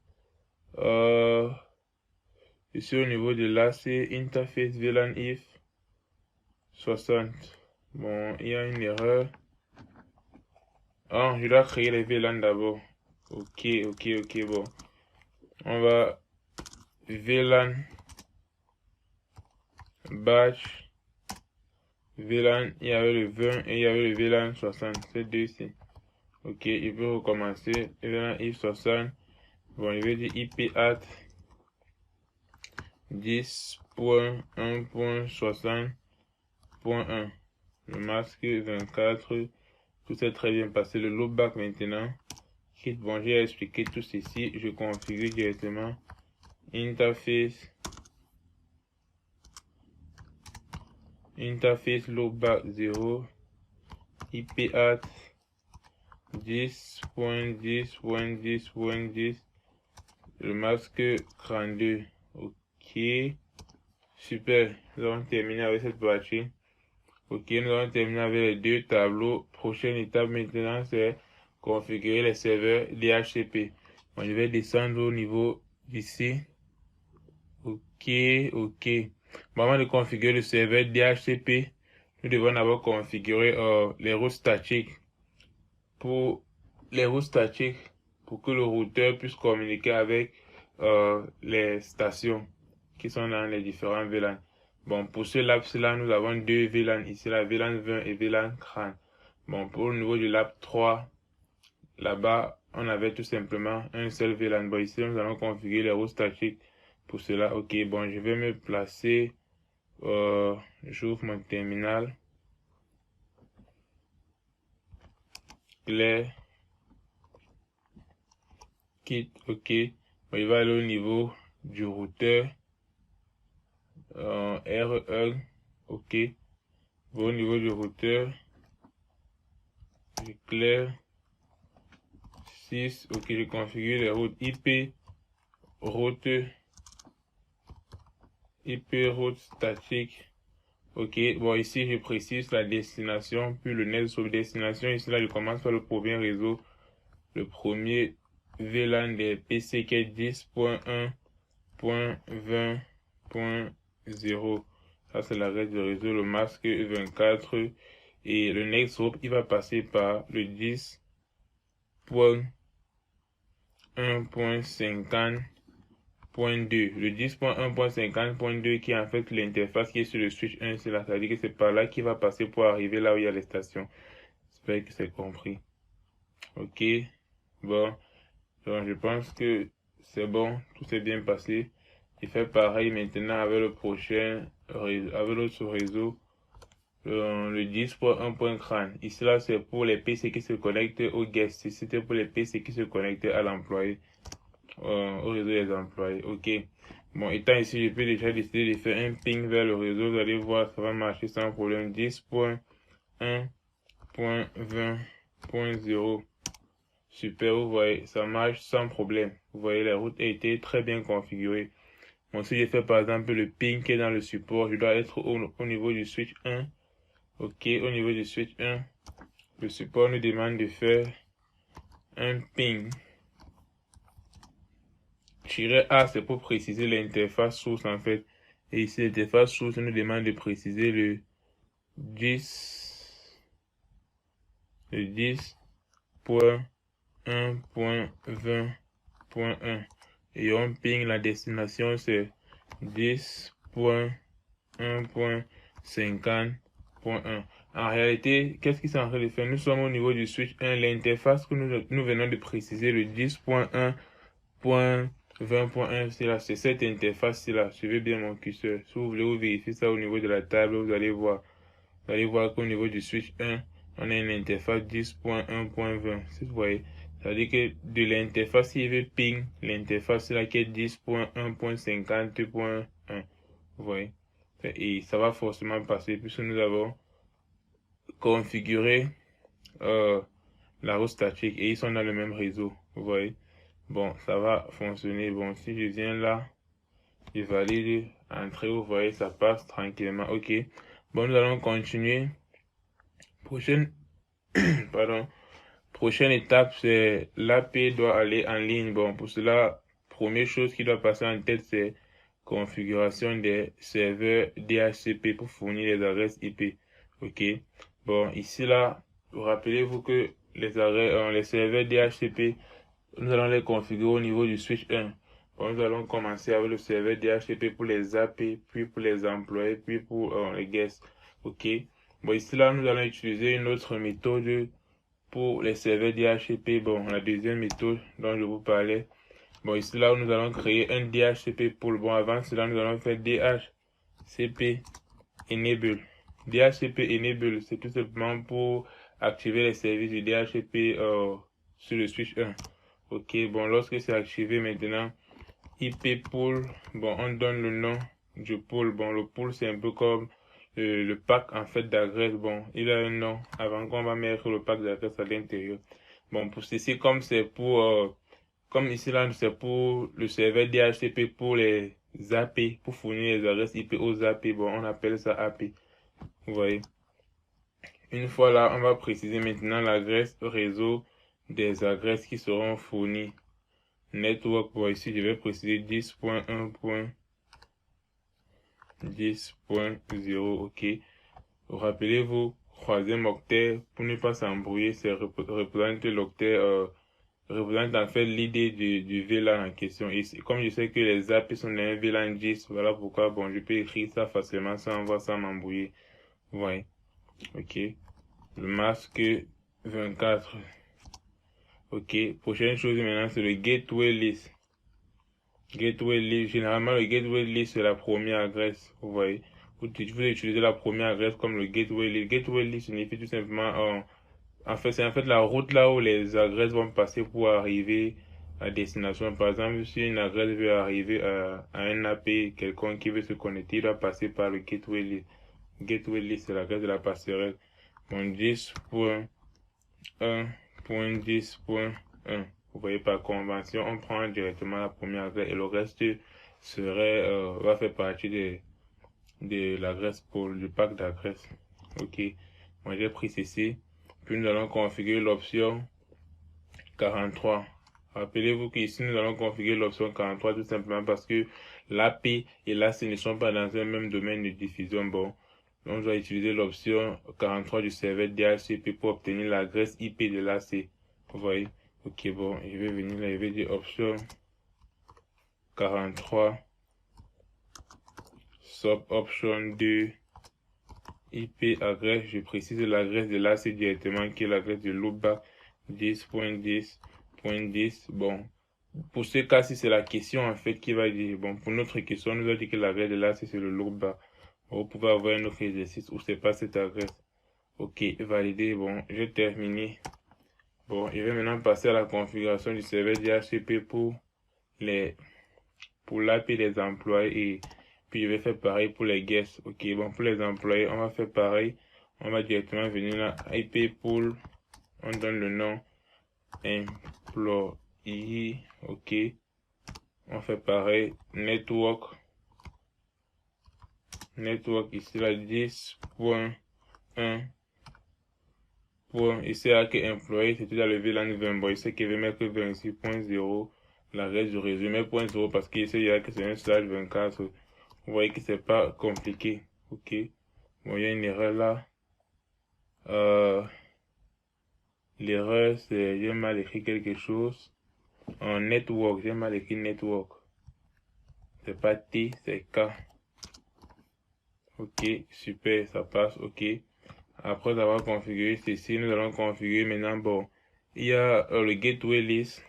Ici au niveau de l'AC, interface VLAN if 60. Bon, il y a une erreur. Ah, je dois créer les VLAN d'abord. Ok, bon. On va VLAN batch VLAN, il y avait le 20 et il y avait le VLAN 60, ces deux ici. Ok, il peut recommencer. VLAN if 60. Bon, il veut dire IP@. 10.1.60.1. Le masque 24. Tout s'est très bien passé. Le loopback maintenant. Bon, j'ai expliqué tout ceci. Je configure directement. Interface loopback 0. IP@ 10.10.10.10. Le masque 32. Ok. Super. Nous avons terminé avec cette partie. Ok, nous allons terminer avec les deux tableaux. Prochaine étape maintenant, c'est configurer les serveurs DHCP. Bon, je vais descendre au niveau d'ici. Ok. Bon, avant de configurer le serveur DHCP, nous devons d'abord configurer les routes statiques. Pour les routes statiques, pour que le routeur puisse communiquer avec les stations qui sont dans les différents VLAN. Bon, pour ce lab-là, nous avons deux VLAN ici, la VLAN 20 et VLAN CRAN. Bon, pour le niveau du lab 3, là-bas, on avait tout simplement un seul VLAN. Bon, ici, nous allons configurer les routes statiques pour cela. Ok, bon, je vais me placer. J'ouvre mon terminal. Clair. Kit, ok. Bon, il va aller au niveau du routeur. RE, ok. Bon, au niveau du routeur, j'éclaire 6, ok, je configure les routes IP, route statique, ok. Bon, ici je précise la destination, puis le net sur destination. Ici là, je commence par le premier réseau, le premier VLAN des PC qui est 10.1.20.0. Ça c'est la reste du réseau, le masque 24. Et le next hop, il va passer par le 10.1.50.2. Le 10.1.50.2 qui est en fait l'interface qui est sur le switch 1, c'est-à-dire que c'est par là qu'il va passer pour arriver là où il y a les stations. J'espère que c'est compris. Ok. Bon. Donc, je pense que c'est bon. Tout s'est bien passé. Je fais pareil maintenant avec le prochain, avec l'autre réseau. Le 10.1.CRAN. Ici là c'est pour les PC qui se connectent au guest. C'était pour les PC qui se connectent à l'employé, au réseau des employés. Ok. Bon, étant ici, je peux déjà décider de faire un ping vers le réseau. Vous allez voir, ça va marcher sans problème. 10.1.20.0. Super, vous voyez, ça marche sans problème. Vous voyez, la route a été très bien configurée. Bon, si je fais par exemple le ping qui est dans le support, je dois être au niveau du switch 1. Ok, au niveau du switch 1, le support nous demande de faire un ping. -A, c'est pour préciser l'interface source en fait. Et ici, l'interface source nous demande de préciser le 10.1.20.1. Et on ping, la destination c'est 10.1.50.1. En réalité, qu'est-ce qu'ils sont en train de faire? Nous sommes au niveau du switch 1. L'interface que nous venons de préciser, le 10.1.20.1, c'est cette interface-là. Suivez bien mon curseur. Si vous voulez vous vérifier ça au niveau de la table, vous allez voir. Vous allez voir qu'au niveau du switch 1, on a une interface 10.1.20. Si vous voyez, ça veut dire que de l'interface, il veut ping l'interface là qui est 10.1.50.1. Vous voyez. Et ça va forcément passer puisque nous avons configuré la route statique et ils sont dans le même réseau. Vous voyez. Bon, ça va fonctionner. Bon, si je viens là, je valide, entrer, vous voyez, ça passe tranquillement. Ok. Bon, nous allons continuer. Prochaine, pardon. Prochaine étape, c'est l'AP doit aller en ligne. Bon, pour cela, première chose qui doit passer en tête, c'est configuration des serveurs DHCP pour fournir les adresses IP. Ok. Bon, ici là, rappelez-vous que les serveurs DHCP, nous allons les configurer au niveau du switch 1. Bon, nous allons commencer avec le serveur DHCP pour les AP, puis pour les employés, puis pour les guests. Ok. Bon, ici là, nous allons utiliser une autre méthode pour les serveurs DHCP. Bon, la deuxième méthode dont je vous parlais. Bon, ici là, nous allons créer un DHCP pool. Bon, avant cela, nous allons faire DHCP enable. DHCP enable, c'est tout simplement pour activer les services du DHCP sur le switch 1. Ok, bon, lorsque c'est activé maintenant, IP pool, bon, on donne le nom du pool. Bon, le pool, c'est un peu comme le pack en fait d'adresses. Bon, il a un nom avant qu'on va mettre le pack d'adresses à l'intérieur. Bon, pour ceci, comme c'est pour, comme ici là, c'est pour le serveur DHCP pour les AP, pour fournir les adresses IP aux AP. Bon, on appelle ça AP. Vous voyez. Une fois là, on va préciser maintenant l'adresse réseau des adresses qui seront fournies. Network, bon, ici je vais préciser 10.1.10.0, ok. Rappelez-vous, troisième octet, pour ne pas s'embrouiller, c'est représente l'octet, représente en fait l'idée du VLAN en question. Et comme je sais que les AP sont dans un VLAN 10, voilà pourquoi, bon, je peux écrire ça facilement sans m'embrouiller. Vous voyez, ok. Le masque 24. Ok, prochaine chose maintenant, c'est le gateway list. Gateway list, généralement le gateway list c'est la première adresse, vous voyez. Vous utilisez la première adresse comme le gateway list. Gateway list signifie tout simplement, en fait, c'est en fait la route là où les adresses vont passer pour arriver à destination. Par exemple, si une adresse veut arriver à un AP, quelqu'un qui veut se connecter, il doit passer par le gateway list. Gateway list, c'est l'adresse de la passerelle. Bon, 10.1.10.1. Vous voyez, par convention, on prend directement la première adresse et le reste va faire partie de l'adresse pour le pack d'adresses. Ok, moi j'ai pris ceci. Puis nous allons configurer l'option 43. Rappelez-vous qu'ici nous allons configurer l'option 43 tout simplement parce que l'AP et l'AC ne sont pas dans un même domaine de diffusion. Bon, donc je vais utiliser l'option 43 du serveur DHCP pour obtenir l'adresse IP de l'AC. Vous voyez? Ok, bon, je vais venir là, je vais dire option 43 sub option 2 IP adresse. Je précise l'adresse de l'AC directement qui est l'adresse de loopback 10.10.10. Bon, pour ce cas-ci, c'est la question en fait qui va dire. Bon, pour notre question, nous a dit que l'adresse de l'AC c'est le loopback. Vous pouvez avoir un autre exercice où c'est pas cette adresse. Ok, validé. Bon, j'ai terminé. Bon, je vais maintenant passer à la configuration du serveur DHCP pour l'AP des employés et puis je vais faire pareil pour les guests. Ok, bon, pour les employés, on va faire pareil. On va directement venir là, IP pool, on donne le nom employee. Ok, on fait pareil. Network ici là 10.1.20.1. point, ici là que employé, c'était dans le VLAN 20. Bon, il sait qu'il veut mettre 26.0, la reste du réseau, mais point 0 parce qu'il sait que c'est un slash 24. Vous voyez que c'est pas compliqué. Ok. Bon, il y a une erreur là. L'erreur, c'est j'ai mal écrit quelque chose. En network, j'ai mal écrit network. C'est pas T, c'est K. Ok, super, ça passe, ok. Après avoir configuré ceci, nous allons configurer maintenant, bon, il y a le gateway list.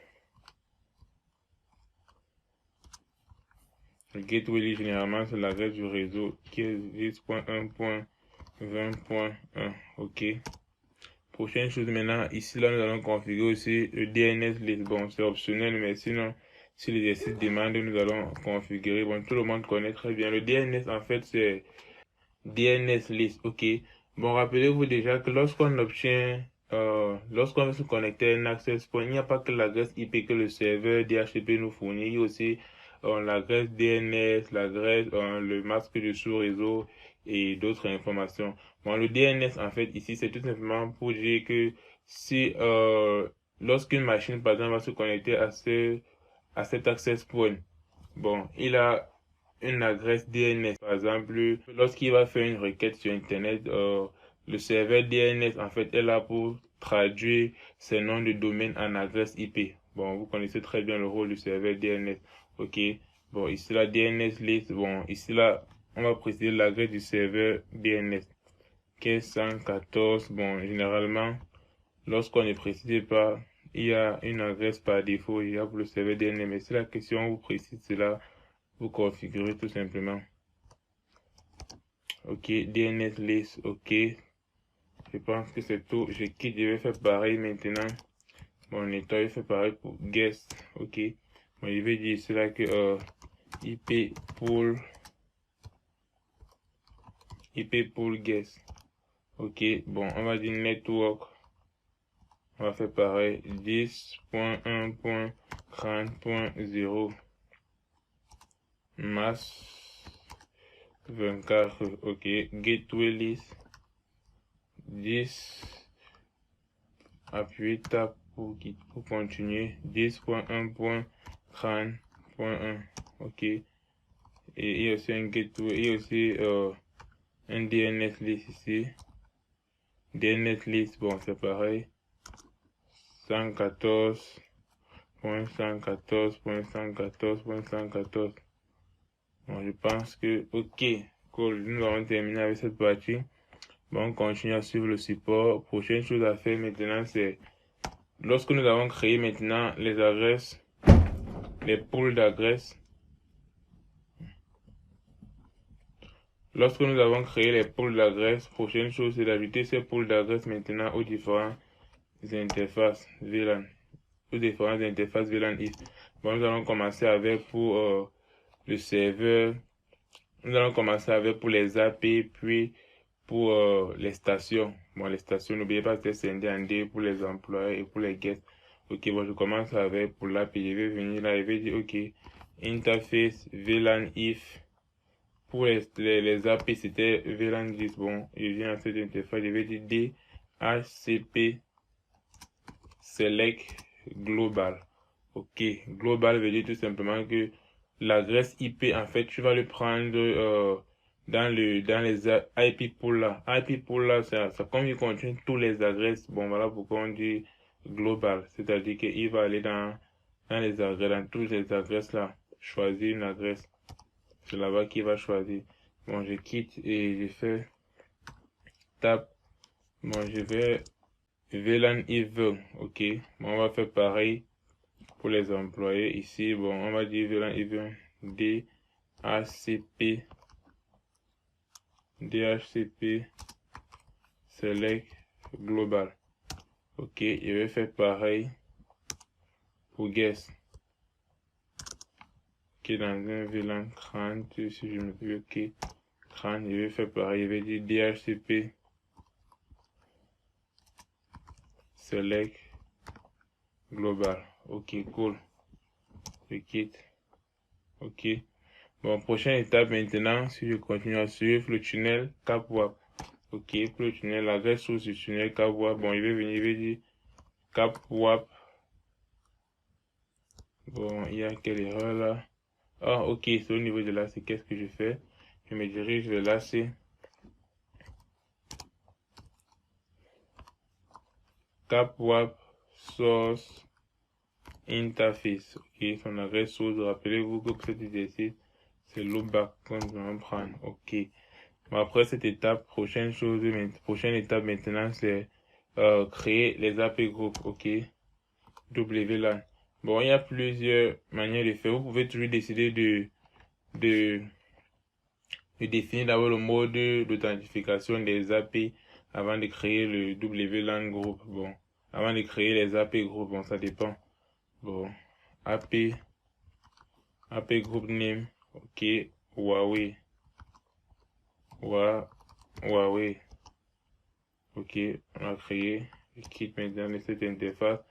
Le gateway list, généralement, c'est l'adresse du réseau qui est 10.1.20.1, ok. Prochaine chose maintenant, ici, là, nous allons configurer aussi le DNS list. Bon, c'est optionnel, mais sinon, si l'exercice demande, nous allons configurer. Bon, tout le monde connaît très bien. Le DNS, en fait, c'est DNS list, ok. Bon, rappelez-vous déjà que lorsqu'on obtient, lorsqu'on veut se connecter à un access point, il n'y a pas que l'adresse IP que le serveur DHCP nous fournit, il y a aussi l'adresse DNS, l'adresse, le masque de sous-réseau et d'autres informations. Bon, le DNS, en fait, ici, c'est tout simplement pour dire que si, lorsqu'une machine, par exemple, va se connecter à cet access point, bon, il a une adresse DNS. Par exemple, lorsqu'il va faire une requête sur Internet, le serveur DNS, en fait, est là pour traduire ces noms de domaine en adresse IP. Bon, vous connaissez très bien le rôle du serveur DNS. Ok. Bon, ici, la DNS list. Bon, ici, là, on va préciser l'adresse du serveur DNS. 1514. Bon, généralement, lorsqu'on ne précise pas, il y a une adresse par défaut, il y a pour le serveur DNS. Mais si la question vous précise cela, vous configurez tout simplement. Ok, DNS list, ok. Je pense que c'est tout. Je quitte, je vais faire pareil maintenant. Bon, nettoie, je fais pareil pour guest, ok. Bon, je vais dire cela que IP pool guest. Ok, bon, on va dire network. On va faire pareil. 10.1.30.0 mass 24, ok. Gateway list 10. Appuyez tab pour continuer. 10.1.30.1, ok. Et il y a aussi un gateway, il y a aussi un DNS list ici. DNS list, bon, c'est pareil. 114.114.114.114. Bon, je pense que, ok, cool, nous avons terminé avec cette partie. Bon, on continue à suivre le support. Prochaine chose à faire maintenant, c'est lorsque nous avons créé maintenant les adresses, les pools d'adresses. Lorsque nous avons créé les pools d'adresses, prochaine chose, c'est d'ajouter ces pools d'adresses maintenant aux différentes interfaces VLAN. Aux différentes interfaces VLAN if. Bon, nous allons commencer avec pour le serveur. Nous allons commencer avec pour les AP, puis pour les stations. Bon, les stations, n'oubliez pas que c'est scindé en deux pour les employés et pour les guests. Ok, bon, je commence avec pour l'AP. Je vais venir là, je vais dire, ok, interface VLAN if. Pour les AP, c'était VLAN 10. Bon, je viens à cette interface, je vais dire DHCP select global. Ok, global veut dire tout simplement que l'adresse IP, en fait, tu vas le prendre dans les IP pool là. IP pool là, ça comme il contient tous les adresses. Bon, voilà pourquoi on dit global. C'est-à-dire qu'il va aller dans les adresses, dans toutes les adresses là. Choisir une adresse. C'est là-bas qu'il va choisir. Bon, je quitte et je fais tab. Bon, je vais VLAN if, ok. Bon, on va faire pareil pour les employés ici. Bon, on va dire VLAN if DHCP select global. Ok, je vais faire pareil pour guest. Ok, dans un VLAN 30, si je me fais ok, 30, je vais faire pareil, je vais dire DHCP select global. Ok, cool. Je quitte. Ok. Bon, prochaine étape maintenant, si je continue à suivre le tunnel CapWap. Ok, pour le tunnel, l'adresse source du tunnel CapWap. Bon, il va venir, il va dire CapWap. Bon, il y a quelle erreur là? Ah, ok, c'est au niveau de l'AC. Qu'est-ce que je fais? Je me dirige vers l'AC. CapWap source interface. Ok, son adresse source. Rappelez-vous que pour cet exercice, c'est loopback qu'on va prendre. Ok. Bon, après cette étape, prochaine prochaine étape maintenant, c'est créer les AP groupes. Ok. WLAN. Bon, il y a plusieurs manières de faire. Vous pouvez toujours décider de définir d'abord le mode d'authentification des AP avant de créer le WLAN group. Bon, avant de créer les AP group, bon, ça dépend. Bon, AP group name, ok, Huawei. Huawei. Ok, on a créé. Je quitte maintenant cette interface.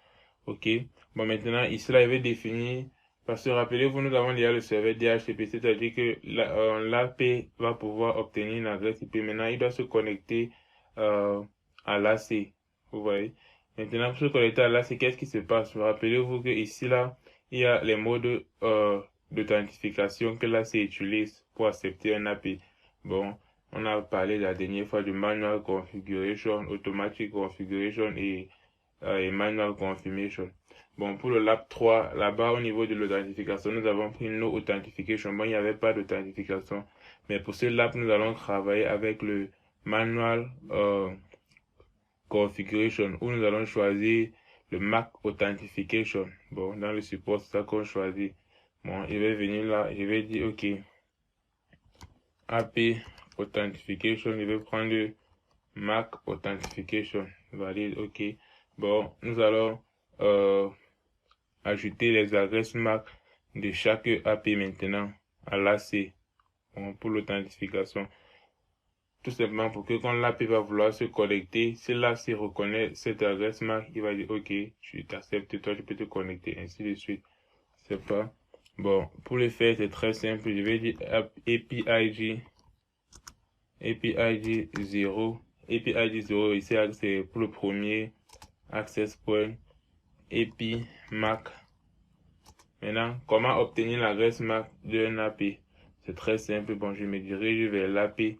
Ok. Bon, maintenant, ici, là, il va définir. Parce que rappelez-vous, nous avons déjà le serveur DHCP, c'est-à-dire que l'AP va pouvoir obtenir une adresse IP. Maintenant, il doit se connecter à l'AC. Vous voyez. Maintenant, pour se connecter à l'AC, qu'est-ce qui se passe? Rappelez-vous que ici, là, il y a les modes d'authentification que l'AC utilise pour accepter un AP. Bon, on a parlé la dernière fois du manual configuration, automatic configuration et manual confirmation. Bon, pour le lab 3, là-bas, au niveau de l'authentification, nous avons pris no authentification. Bon, il n'y avait pas d'authentification. Mais pour ce lab, nous allons travailler avec le manual configuration, où nous allons choisir le Mac authentification. Bon, dans le support, c'est ça qu'on choisit. Bon, je vais venir là, je vais dire, OK, AP authentification, je vais prendre Mac authentification, valide, OK. Bon, nous allons ajouter les adresses MAC de chaque AP maintenant à l'AC pour l'authentification. Tout simplement pour que quand l'AP va vouloir se connecter, si l'AC reconnaît cette adresse MAC, il va dire OK, je t'accepte, toi tu peux te connecter, ainsi de suite. C'est pas. Bon, pour le faire, c'est très simple. Je vais dire API ID 0. API ID 0, ici c'est pour le premier access point. API MAC. Maintenant, comment obtenir l'adresse MAC d'un AP? C'est très simple. Bon, je me dirige vers l'AP.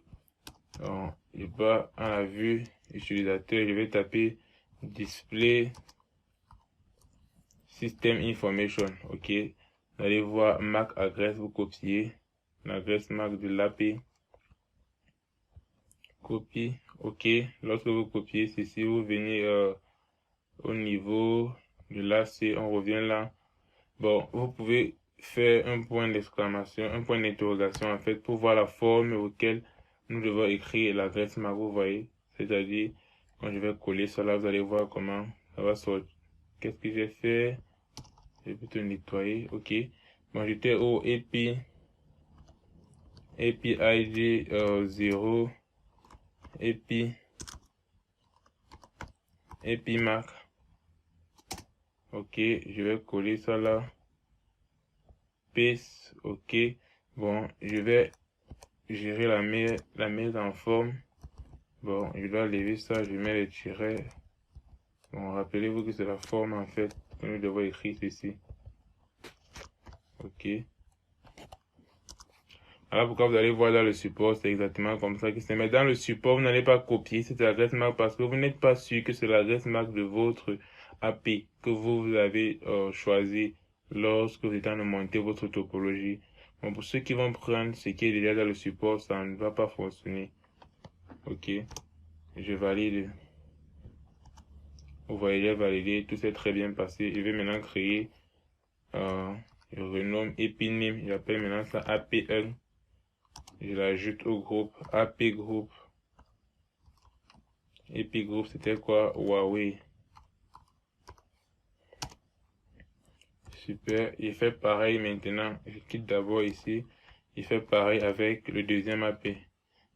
Je vais à la vue utilisateur, je vais taper display system information. Ok. Vous allez voir MAC adresse, vous copiez l'adresse MAC de l'AP. Copie. Ok. Lorsque vous copiez ceci, vous venez au niveau de l'AC, on revient là. Bon, vous pouvez faire un point d'exclamation, un point d'interrogation en fait pour voir la forme auquel nous devons écrire l'adresse MAC, vous voyez. C'est-à-dire, quand je vais coller cela, vous allez voir comment ça va sortir. Qu'est-ce que j'ai fait? Je vais plutôt nettoyer, ok. Bon, j'étais au API ID 0, API MAC. Ok, je vais coller ça là. Paste, ok. Bon, je vais gérer la mise en forme. Bon, je dois lever ça, je mets les tirets. Bon, rappelez-vous que c'est la forme en fait que nous devons écrire ceci. Ok. Alors pourquoi vous allez voir dans le support, c'est exactement comme ça que c'est. Mais dans le support, vous n'allez pas copier cette adresse MAC parce que vous n'êtes pas sûr que c'est l'adresse MAC de votre AP que vous avez choisi lorsque vous êtes en train de monter votre topologie. Bon, pour ceux qui vont prendre ce qui est déjà dans le support, ça ne va pas fonctionner. Ok. Je valide. Vous voyez, j'ai validé, tout s'est très bien passé. Je vais maintenant créer, je renomme Epiname, j'appelle maintenant ça AP1. Je l'ajoute au groupe AP group. AP group, c'était quoi? Huawei. Super. Il fait pareil maintenant. Je quitte d'abord ici. Il fait pareil avec le deuxième AP.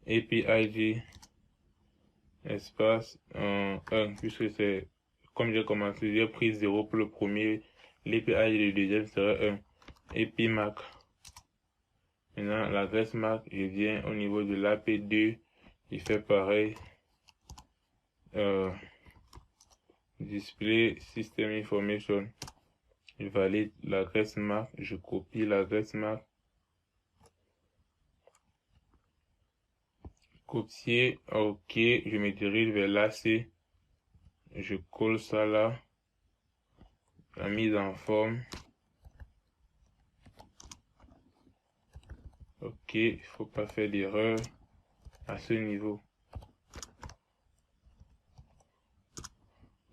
API espace 1, puisque c'est comme j'ai commencé, j'ai pris 0 pour le premier. L'API du deuxième sera 1. API MAC. Maintenant, l'adresse MAC, je viens au niveau de l'AP2, il fait pareil, display system information. Je valide l'adresse MAC, je copie l'adresse MAC. Copier, ok, je me dirige vers l'AC. Je colle ça là. La mise en forme. Ok, il faut pas faire d'erreur à ce niveau.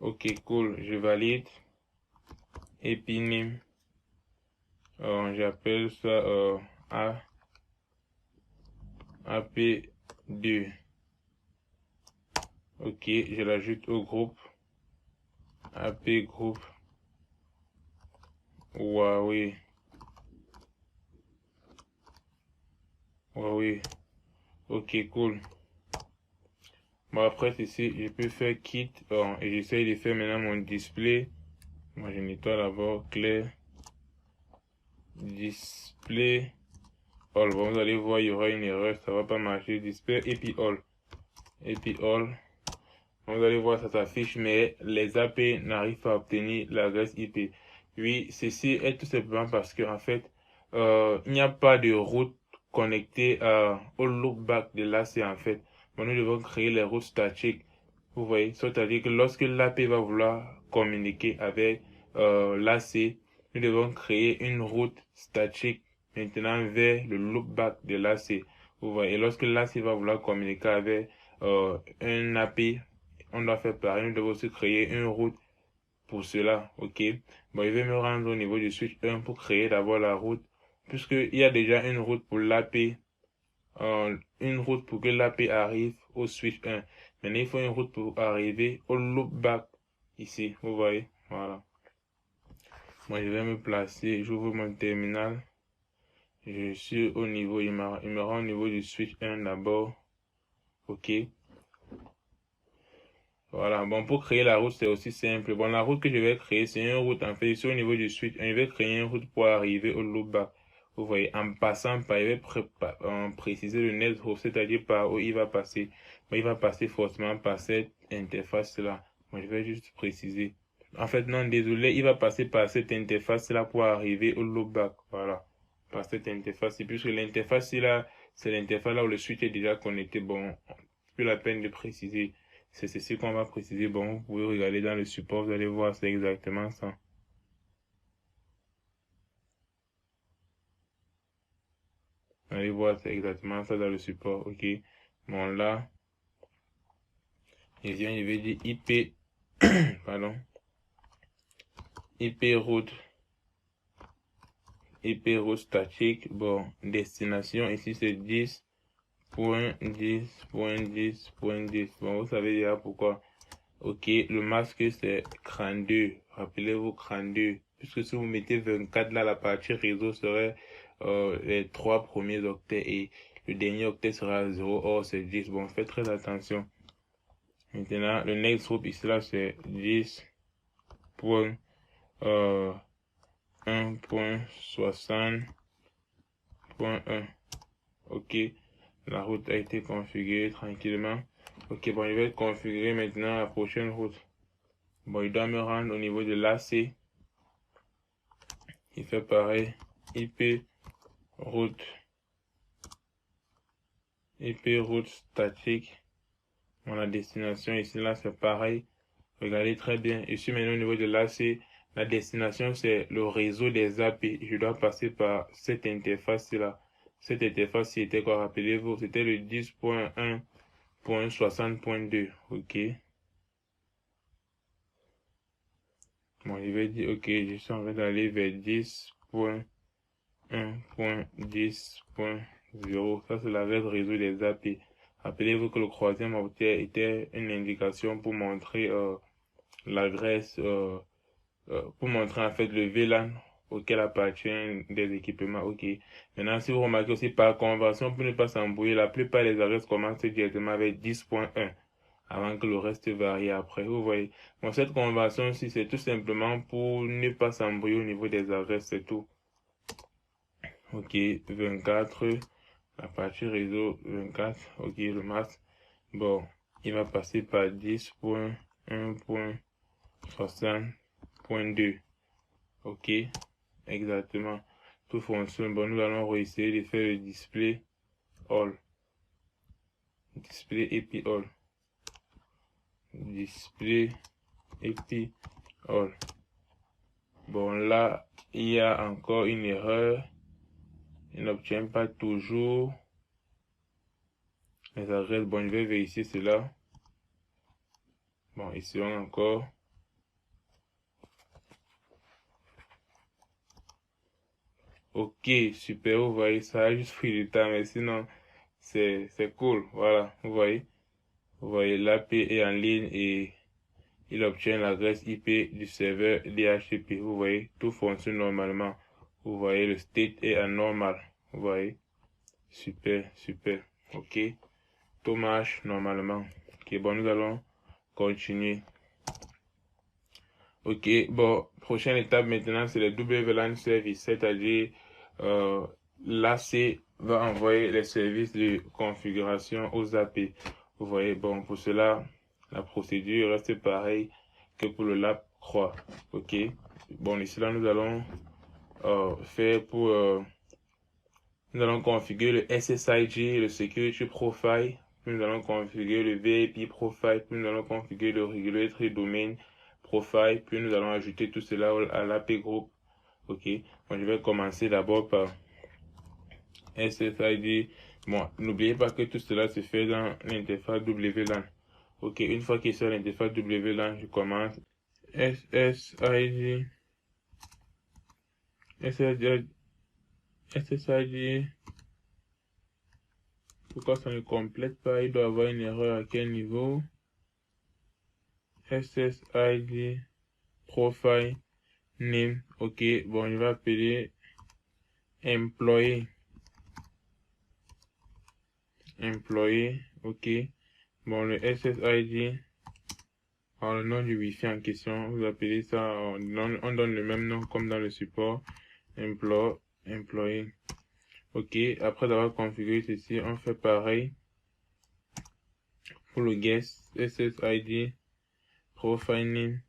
Ok, cool, je valide. Epiname. J'appelle ça AP2. Ok, je l'ajoute au groupe. AP groupe. Huawei. Ok, cool. Bon, après ceci, je peux faire kit et j'essaye de faire maintenant mon display. Moi, je nettoie d'abord clair. Display all. Bon, vous allez voir, il y aura une erreur, ça va pas marcher. Display et puis all. Et puis all. Vous allez voir, ça s'affiche, mais les AP n'arrivent pas à obtenir l'adresse IP. Oui, ceci est tout simplement parce que en fait, il n'y a pas de route connectée au loopback de l'AC en fait. Bon, nous devons créer les routes statiques. Vous voyez, c'est-à-dire que lorsque l'AP va vouloir communiquer avec l'AC, nous devons créer une route statique maintenant vers le loopback de l'AC. Vous voyez, et lorsque l'AC va vouloir communiquer avec un AP, on doit faire pareil, nous devons aussi créer une route pour cela, ok. Bon, je vais me rendre au niveau du switch 1 pour créer d'abord la route, puisqu'il y a déjà une route pour l'AP, une route pour que l'AP arrive au switch 1. Maintenant, il faut une route pour arriver au loopback, ici, vous voyez, voilà. Moi, je vais me placer, j'ouvre mon terminal, je suis au niveau, il me rend au niveau du switch 1 d'abord, ok. Voilà, bon, pour créer la route, c'est aussi simple. Bon, la route que je vais créer, c'est une route, en fait, ici au niveau du switch, je vais créer une route pour arriver au loopback. Vous voyez, en passant par, je vais préciser le net host, c'est-à-dire par où il va passer. Bon, il va passer forcément par cette interface-là. Bon, je vais juste préciser. En fait, non, désolé, il va passer par cette interface-là pour arriver au loopback. Voilà, par cette interface. Et puisque l'interface-là, c'est l'interface là où le switch est déjà connecté. Bon, plus la peine de préciser. C'est ceci qu'on va préciser. Bon, vous pouvez regarder dans le support, vous allez voir, c'est exactement ça. Vous allez voir, c'est exactement ça dans le support, ok. Bon, là, je vais dire IP, pardon, IP route statique. Bon, destination, ici c'est 10.10.10.10. Bon, vous savez déjà pourquoi. Ok, le masque c'est 32. Rappelez-vous 32. Puisque si vous mettez 24 là, la partie réseau serait les 3 premiers octets et le dernier octet sera 0. Or c'est 10. Bon, faites très attention. Maintenant, le next group ici là c'est 10.1.60.1. Ok, la route a été configurée tranquillement. Ok, bon, je vais configurer maintenant la prochaine route. Bon, il doit me rendre au niveau de l'AC. Il fait pareil. IP route statique. Bon, la destination ici, là, c'est pareil. Regardez très bien. Ici, maintenant, au niveau de l'AC, la destination, c'est le réseau des AP. Je dois passer par cette interface-là. Cette interface, était quoi? Rappelez-vous, c'était le 10.1.60.2. OK. Bon, je vais dire, OK, je suis en train d'aller vers 10.1.10.0. Ça, c'est l'adresse réseau des AP. Rappelez-vous que le troisième octet était une indication pour montrer l'adresse, pour montrer en fait le VLAN auquel appartiennent des équipements. OK. Maintenant, si vous remarquez aussi par convention, pour ne pas s'embrouiller, la plupart des adresses commencent directement avec 10.1 avant que le reste varie après. Vous voyez. Bon, cette convention-ci, c'est tout simplement pour ne pas s'embrouiller au niveau des adresses, c'est tout. OK, 24, la partie réseau 24, OK, le masque. Bon, il va passer par 10.1.60.2. Ok, exactement. Tout fonctionne. Bon, nous allons essayer de faire le display all. Display API all. Display API all. Bon, là, il y a encore une erreur. Il n'obtient pas toujours les adresses. Bon, je vais vérifier cela. Bon, essayons encore. Ok, super, vous voyez, ça a juste pris du temps, mais sinon, c'est cool. Voilà, vous voyez, l'API est en ligne et il obtient l'adresse IP du serveur DHCP. Vous voyez, tout fonctionne normalement. Vous voyez, le state est en normal. Vous voyez, super, super. Ok, tout marche normalement. Ok, bon, nous allons continuer. Ok, bon, prochaine étape maintenant, c'est le WLAN service, c'est-à-dire l'AC va envoyer les services de configuration aux AP. Vous voyez, bon, pour cela, la procédure reste pareille que pour le lab 3. Ok, bon, ici là, nous allons nous allons configurer le SSID, le Security Profile, puis nous allons configurer le VIP Profile, puis nous allons configurer le Regulatory Domain Profile, puis nous allons ajouter tout cela à l'AP Group. Ok, bon, je vais commencer d'abord par SSID. Bon, n'oubliez pas que tout cela se fait dans l'interface WLAN. Ok, une fois qu'il est sur l'interface WLAN, je commence SSID. Pourquoi ça ne complète pas? Il doit avoir une erreur à quel niveau? SSID profile name. Ok, bon, je vais appeler employé. Ok. Bon, le SSID, alors le nom du Wi-Fi en question, vous appelez ça, on donne le même nom comme dans le support. Employé. Ok, après avoir configuré ceci, on fait pareil pour le guest SSID profile name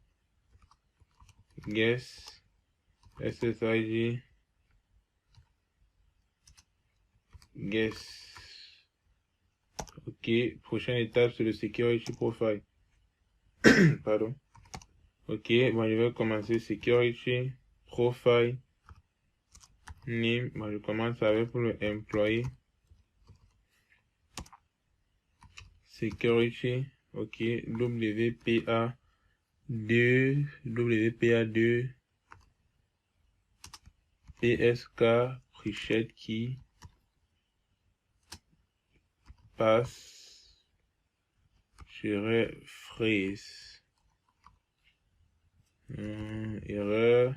guest SSID guest. Ok, prochaine étape c'est le security profile. Pardon. Ok, bon, je vais commencer security profile name. Bon, je commence avec pour le employé. Security, ok, WPA2, PSK, Prechet Key, pass, phrase, erreur,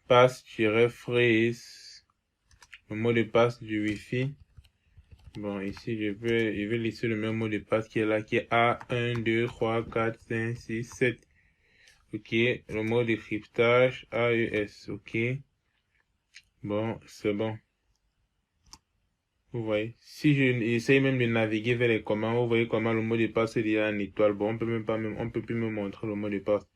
pass-phrase, le mot de passe du Wi-Fi. Bon, ici, je vais laisser le même mot de passe qui est là, qui est A1, 2, 3, 4, 5, 6, 7. Ok, le mot de cryptage, AES, ok. Bon, c'est bon. Vous voyez, si j'essaye même de naviguer vers les commandes, vous voyez comment le mot de passe est déjà en étoile. Bon, on peut plus me montrer le mot de passe.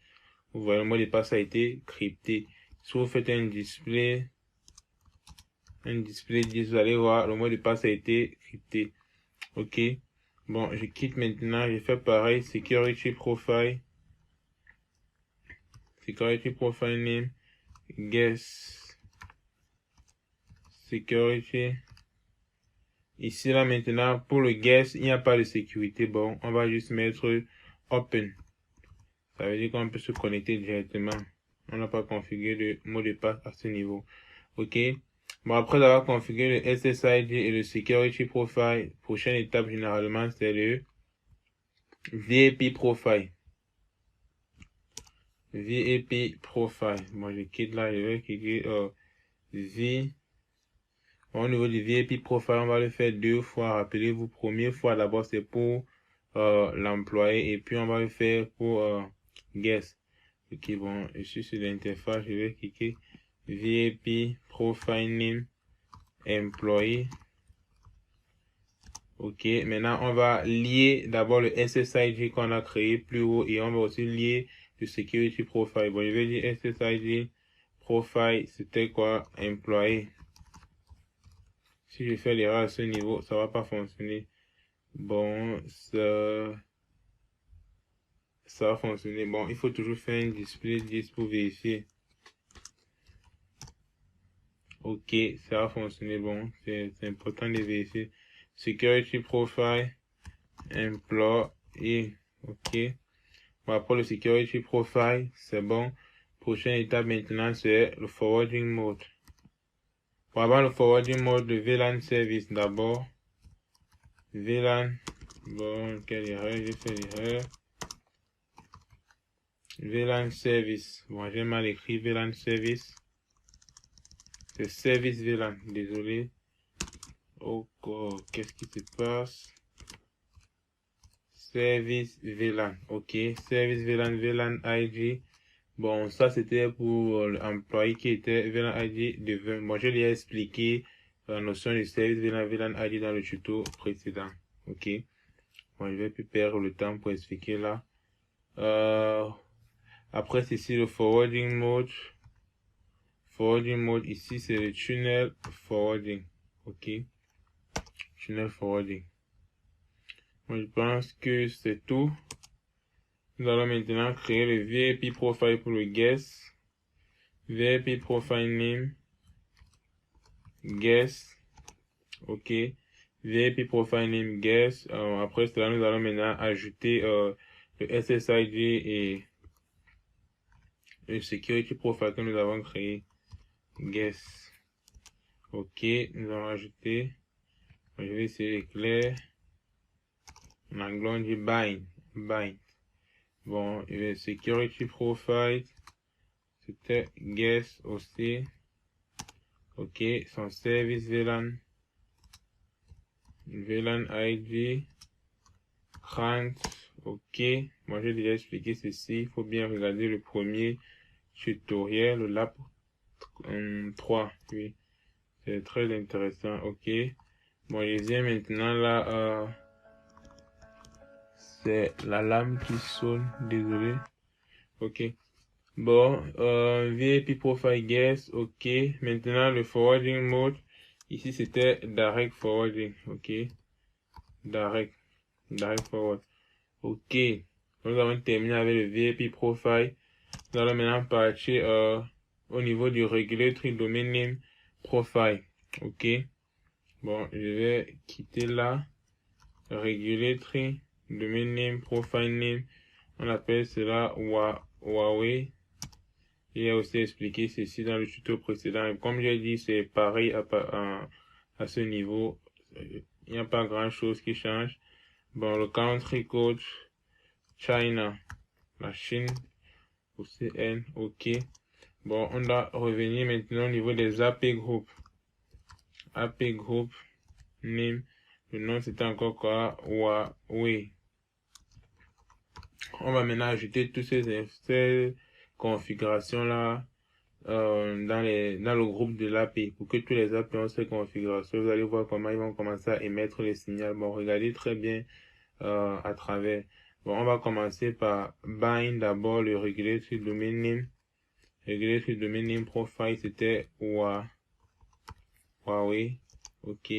Vous voyez, le mot de passe a été crypté. Si vous faites un display 10, vous allez voir, le mot de passe a été crypté. Ok. Bon, je quitte maintenant, je fais pareil, security profile name, guest, security. Ici, là, maintenant, pour le guest, il n'y a pas de sécurité. Bon, on va juste mettre open. Ça veut dire qu'on peut se connecter directement. On n'a pas configuré le mot de passe à ce niveau. Ok. Bon, après avoir configuré le SSID et le security profile, prochaine étape, généralement, c'est le VIP profile. VIP profile. Bon, je quitte là, je vais cliquer au niveau du VIP profile, on va le faire 2 fois. Rappelez-vous, première fois, d'abord, c'est pour l'employé et puis on va le faire pour guest. Ok, bon, je suis sur l'interface, je vais cliquer VIP profile name employee Ok, maintenant on va lier d'abord le SSID qu'on a créé plus haut et on va aussi lier le security profile. Bon, je vais dire SSID profile, c'était quoi? Employé. Si je fais l'erreur à ce niveau, ça va pas fonctionner. Bon, ça va fonctionner. Bon, il faut toujours faire un display 10 pour vérifier. Ok, ça va fonctionner. Bon, c'est important de vérifier. Security profile, employé. Ok. Bon, après le security profile, c'est bon. Prochaine étape maintenant, c'est le forwarding mode. Bon, avant le forwarding mode, le VLAN service d'abord. VLAN. Bon, quelle erreur, j'ai fait l'erreur. VLAN service. Bon, j'ai mal écrit VLAN service. C'est service VLAN, désolé. Oh, qu'est-ce qui se passe? Service VLAN, ok. Service VLAN, VLAN ID. Bon, ça c'était pour l'employé qui était VLAN ID de 20. Bon, je lui ai expliqué la notion de service VLAN, VLAN ID dans le tuto précédent, ok. Bon, je vais plus perdre le temps pour expliquer là. Après, c'est ici le forwarding mode. Forwarding mode, ici c'est le tunnel forwarding, ok. Tunnel forwarding. Moi, je pense que c'est tout. Nous allons maintenant créer le VIP profile pour le guest. VIP profile name. Guest. Ok. VIP profile name guest. Après cela, nous allons maintenant ajouter le SSID et le security profile que nous avons créé. Guest. Ok. Nous allons ajouter. Je vais essayer d'éclairer. En anglais, on dit bind. Bind. Bon, le security profile. C'était guest aussi. Ok, son service VLAN. VLAN ID. 30. Ok. Moi, j'ai déjà expliqué ceci. Il faut bien regarder le premier tutoriel, le lab 3. Oui. C'est très intéressant. Ok. Bon, je viens maintenant là. C'est la lame qui sonne. Désolé. Ok. Bon, VIP profile guest, ok. Maintenant, le forwarding mode. Ici, c'était direct forwarding, ok. Direct forward. Ok. Nous avons terminé avec le VIP profile. Nous allons maintenant partir au niveau du regulatory domain name profile, ok. Bon, je vais quitter là. Regulatory domain name profile name. On appelle cela Huawei. J'ai aussi expliqué ceci dans le tuto précédent. Et comme j'ai dit, c'est pareil à ce niveau. Il n'y a pas grand chose qui change. Bon, le country code, China, la Chine, OCN, ok. Bon, on doit revenir maintenant au niveau des AP group. AP group, name, le nom c'était encore quoi? Huawei. On va maintenant ajouter toutes ces configurations-là dans le groupe de l'API pour que tous les API ont ces configurations. Vous allez voir comment ils vont commencer à émettre les signaux. Bon, regardez très bien à travers. Bon, on va commencer par bind d'abord le regulatory domain name. Regulatory domain name profile, c'était Huawei. Ok.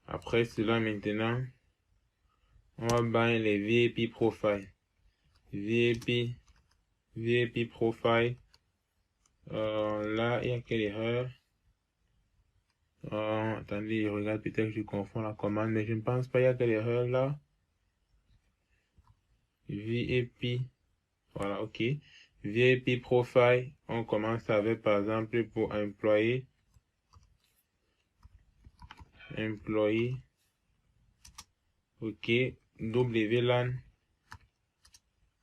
Après cela, maintenant, on va bind les VIP profile. VIP profile. Là, il y a quelle erreur? Attendez, je regarde, peut-être que je confonds la commande, mais je ne pense pas, il y a quelle erreur là? VIP. Voilà, ok. VIP profile, on commence avec par exemple pour employé. Ok. WLAN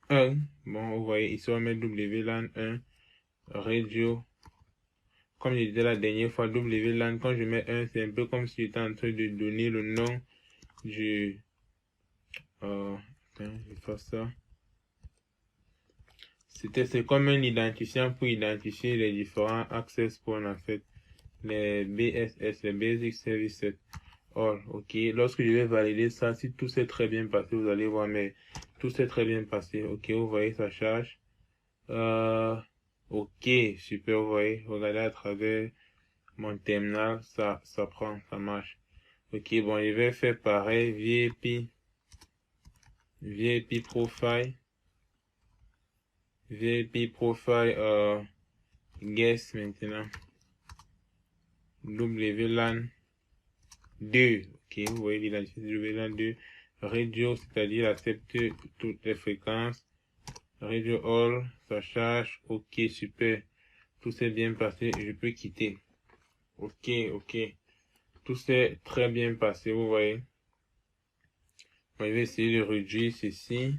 1. Bon, vous voyez, ici on met WLAN 1. Radio. Comme je disais la dernière fois, WLAN, quand je mets 1, c'est un peu comme si j'étais en train de donner le nom du... attends, je vais faire ça. C'est comme un identifiant pour identifier les différents access points en fait. Les BSS, les Basic Service Set. all. Ok, lorsque je vais valider ça, si tout s'est très bien passé, vous allez voir, mais tout s'est très bien passé. Ok, vous voyez, ça charge. Ok, super, vous voyez, regardez à travers mon terminal, ça prend, ça marche. Ok, bon, je vais faire pareil, VIP profile, guest maintenant, WLAN 2, ok, vous voyez l'identité de WLAN 2, radio, c'est-à-dire accepte toutes les fréquences, radio all, ça charge, ok, super, tout s'est bien passé, je peux quitter. Ok, tout s'est très bien passé, vous voyez. Bon, je vais essayer de réduire ceci.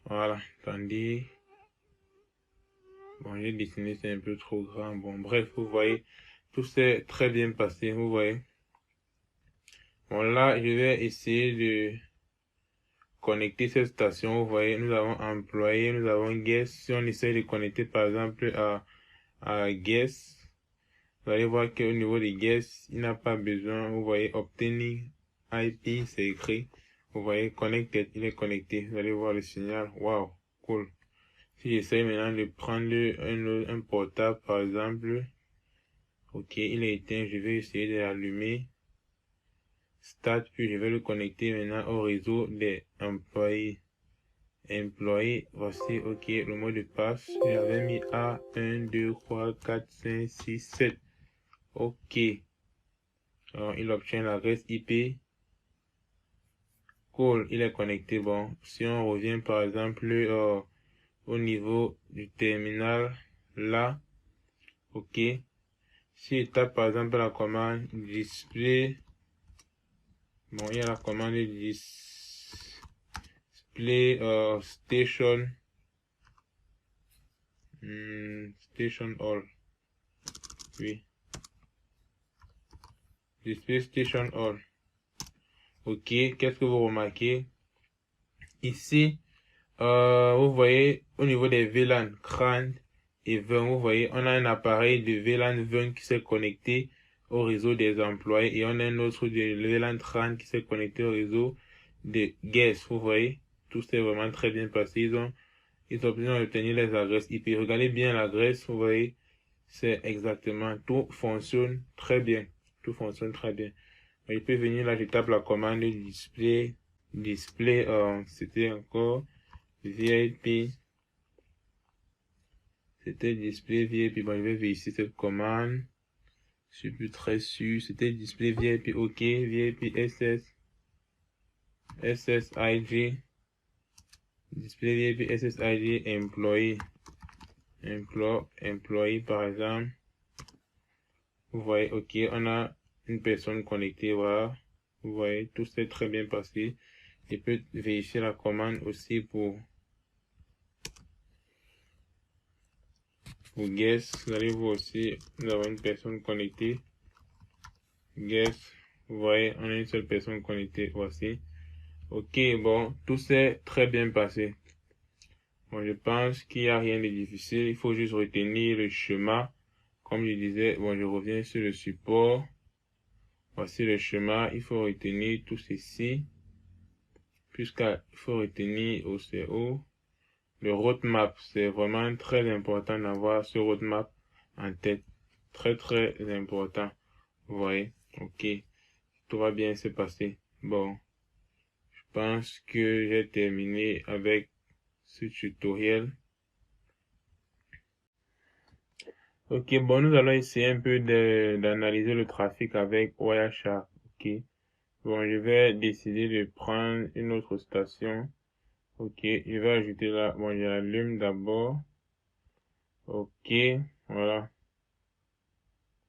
Voilà, attendez. Bon, j'ai dessiné, c'est un peu trop grand. Bon, bref, vous voyez, tout s'est très bien passé, vous voyez. Bon, là, je vais essayer de connecter cette station. Vous voyez, nous avons employé, nous avons guest. Si on essaye de connecter, par exemple, à guest, vous allez voir qu'au niveau des guests, il n'a pas besoin. Vous voyez, obtaining IP, c'est écrit. Vous voyez, connected, il est connecté. Vous allez voir le signal. Wow, cool. Si j'essaie maintenant de prendre un portable, par exemple, ok, il est éteint, je vais essayer de l'allumer. Start, puis je vais le connecter maintenant au réseau des employés. Voici, ok, le mot de passe. J'avais mis A1, 2, 3, 4, 5, 6, 7. Ok. Alors, il obtient l'adresse IP. Cool, il est connecté. Bon, si on revient par exemple au niveau du terminal, là, ok. Si je tape par exemple la commande display, bon, il y a la commande display station, station all, oui, display station all. Ok, qu'est-ce que vous remarquez ici? Vous voyez au niveau des VLAN CRAN et 20, vous voyez, on a un appareil de VLAN 20 qui s'est connecté au réseau des employés et on a un autre de VLAN 30 qui s'est connecté au réseau des guests. Vous voyez, tout s'est vraiment très bien passé. Ils ont obtenu les adresses IP. Regardez bien l'adresse, vous voyez, c'est exactement, tout fonctionne très bien. Tout fonctionne très bien. Je peux venir là, je tape la commande display, c'était encore VIP. C'était display VIP. Bon, je vais vérifier cette commande. Je suis plus très sûr. C'était display VIP. OK. VIP SSID. Display VIP SSID employé. Employé, par exemple. Vous voyez, OK. On a une personne connectée. Voilà. Vous voyez, tout s'est très bien passé. Je peux vérifier la commande aussi pour guest. Vous allez voir aussi, nous avons une personne connectée. Guest, vous voyez, on a une seule personne connectée. Voici. Ok, bon, tout s'est très bien passé. Bon, je pense qu'il n'y a rien de difficile. Il faut juste retenir le schéma. Comme je disais, bon, je reviens sur le support. Voici le schéma. Il faut retenir tout ceci. Puisqu'il faut retenir OCO. Le roadmap, c'est vraiment très important d'avoir ce roadmap en tête. Très, très important. Vous voyez? Ok. Tout va bien se passer. Bon. Je pense que j'ai terminé avec ce tutoriel. Ok, bon, nous allons essayer un peu d'analyser le trafic avec Wireshark. Ok. Bon, je vais décider de prendre une autre station. Ok, je vais ajouter là. Bon, je l'allume d'abord. Ok, voilà.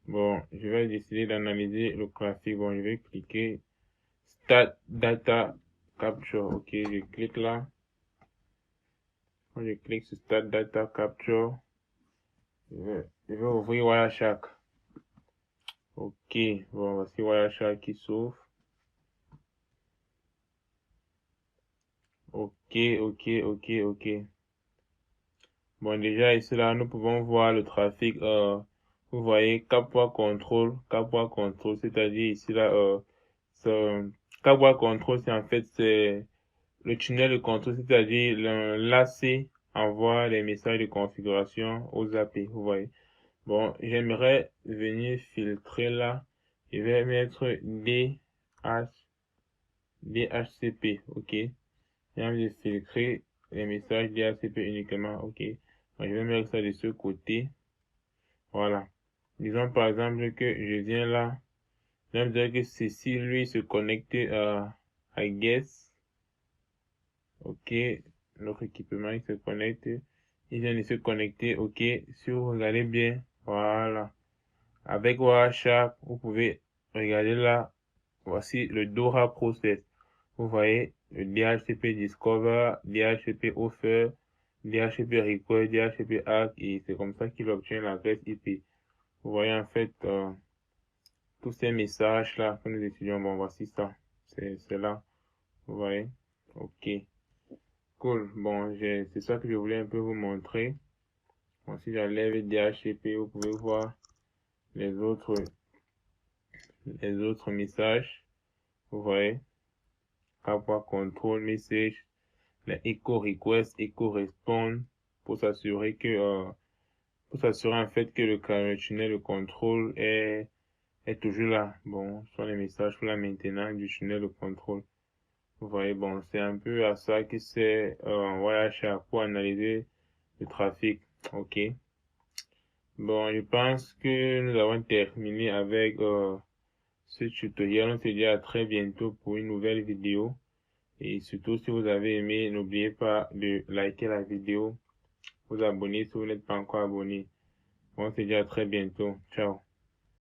Bon, je vais décider d'analyser le trafic. Bon, je vais cliquer Start Data Capture. Ok, je clique là. Quand je clique sur Start Data Capture, je vais ouvrir Wireshark. Ok, bon, voici Wireshark qui s'ouvre. Ok. Bon, déjà ici là, nous pouvons voir le trafic vous voyez Capwa Control, c'est-à-dire ici là, Capwa Control, c'est en fait c'est le tunnel de contrôle, c'est-à-dire l'AC envoie les messages de configuration aux AP, vous voyez. Bon, j'aimerais venir filtrer là. Je vais mettre DHCP, ok. J'ai envie de filtrer les messages DHCP uniquement, ok. Bon, je vais mettre ça de ce côté. Voilà. Disons par exemple que je viens là. Je vais dire que ceci, lui, se connecte à Guess. Ok. Notre équipement, il se connecte. Il vient de se connecter, ok. Si vous regardez bien, voilà. Avec Wireshark, vous pouvez regarder là. Voici le Dora Process. Vous voyez le DHCP Discover, DHCP Offer, DHCP Request, DHCP Hack, et c'est comme ça qu'il obtient l'adresse IP. Vous voyez en fait tous ces messages là que nous étudions. Bon, voici ça. C'est là. Vous voyez. Ok. Cool. Bon, c'est ça que je voulais un peu vous montrer. Bon, si j'enlève DHCP, vous pouvez voir les autres messages. Vous voyez. Capwa Control Message, les Echo Request, Echo Response, pour s'assurer en fait que le tunnel de contrôle est toujours là. Bon, ce sont les messages pour la maintenance du tunnel de contrôle. Vous voyez, bon, c'est un peu à ça que c'est Wireshark pour analyser le trafic. Ok. Bon, je pense que nous avons terminé avec ce tutoriel. On se dit à très bientôt pour une nouvelle vidéo. Et surtout, si vous avez aimé, n'oubliez pas de liker la vidéo, vous abonner si vous n'êtes pas encore abonné. On se dit à très bientôt. Ciao.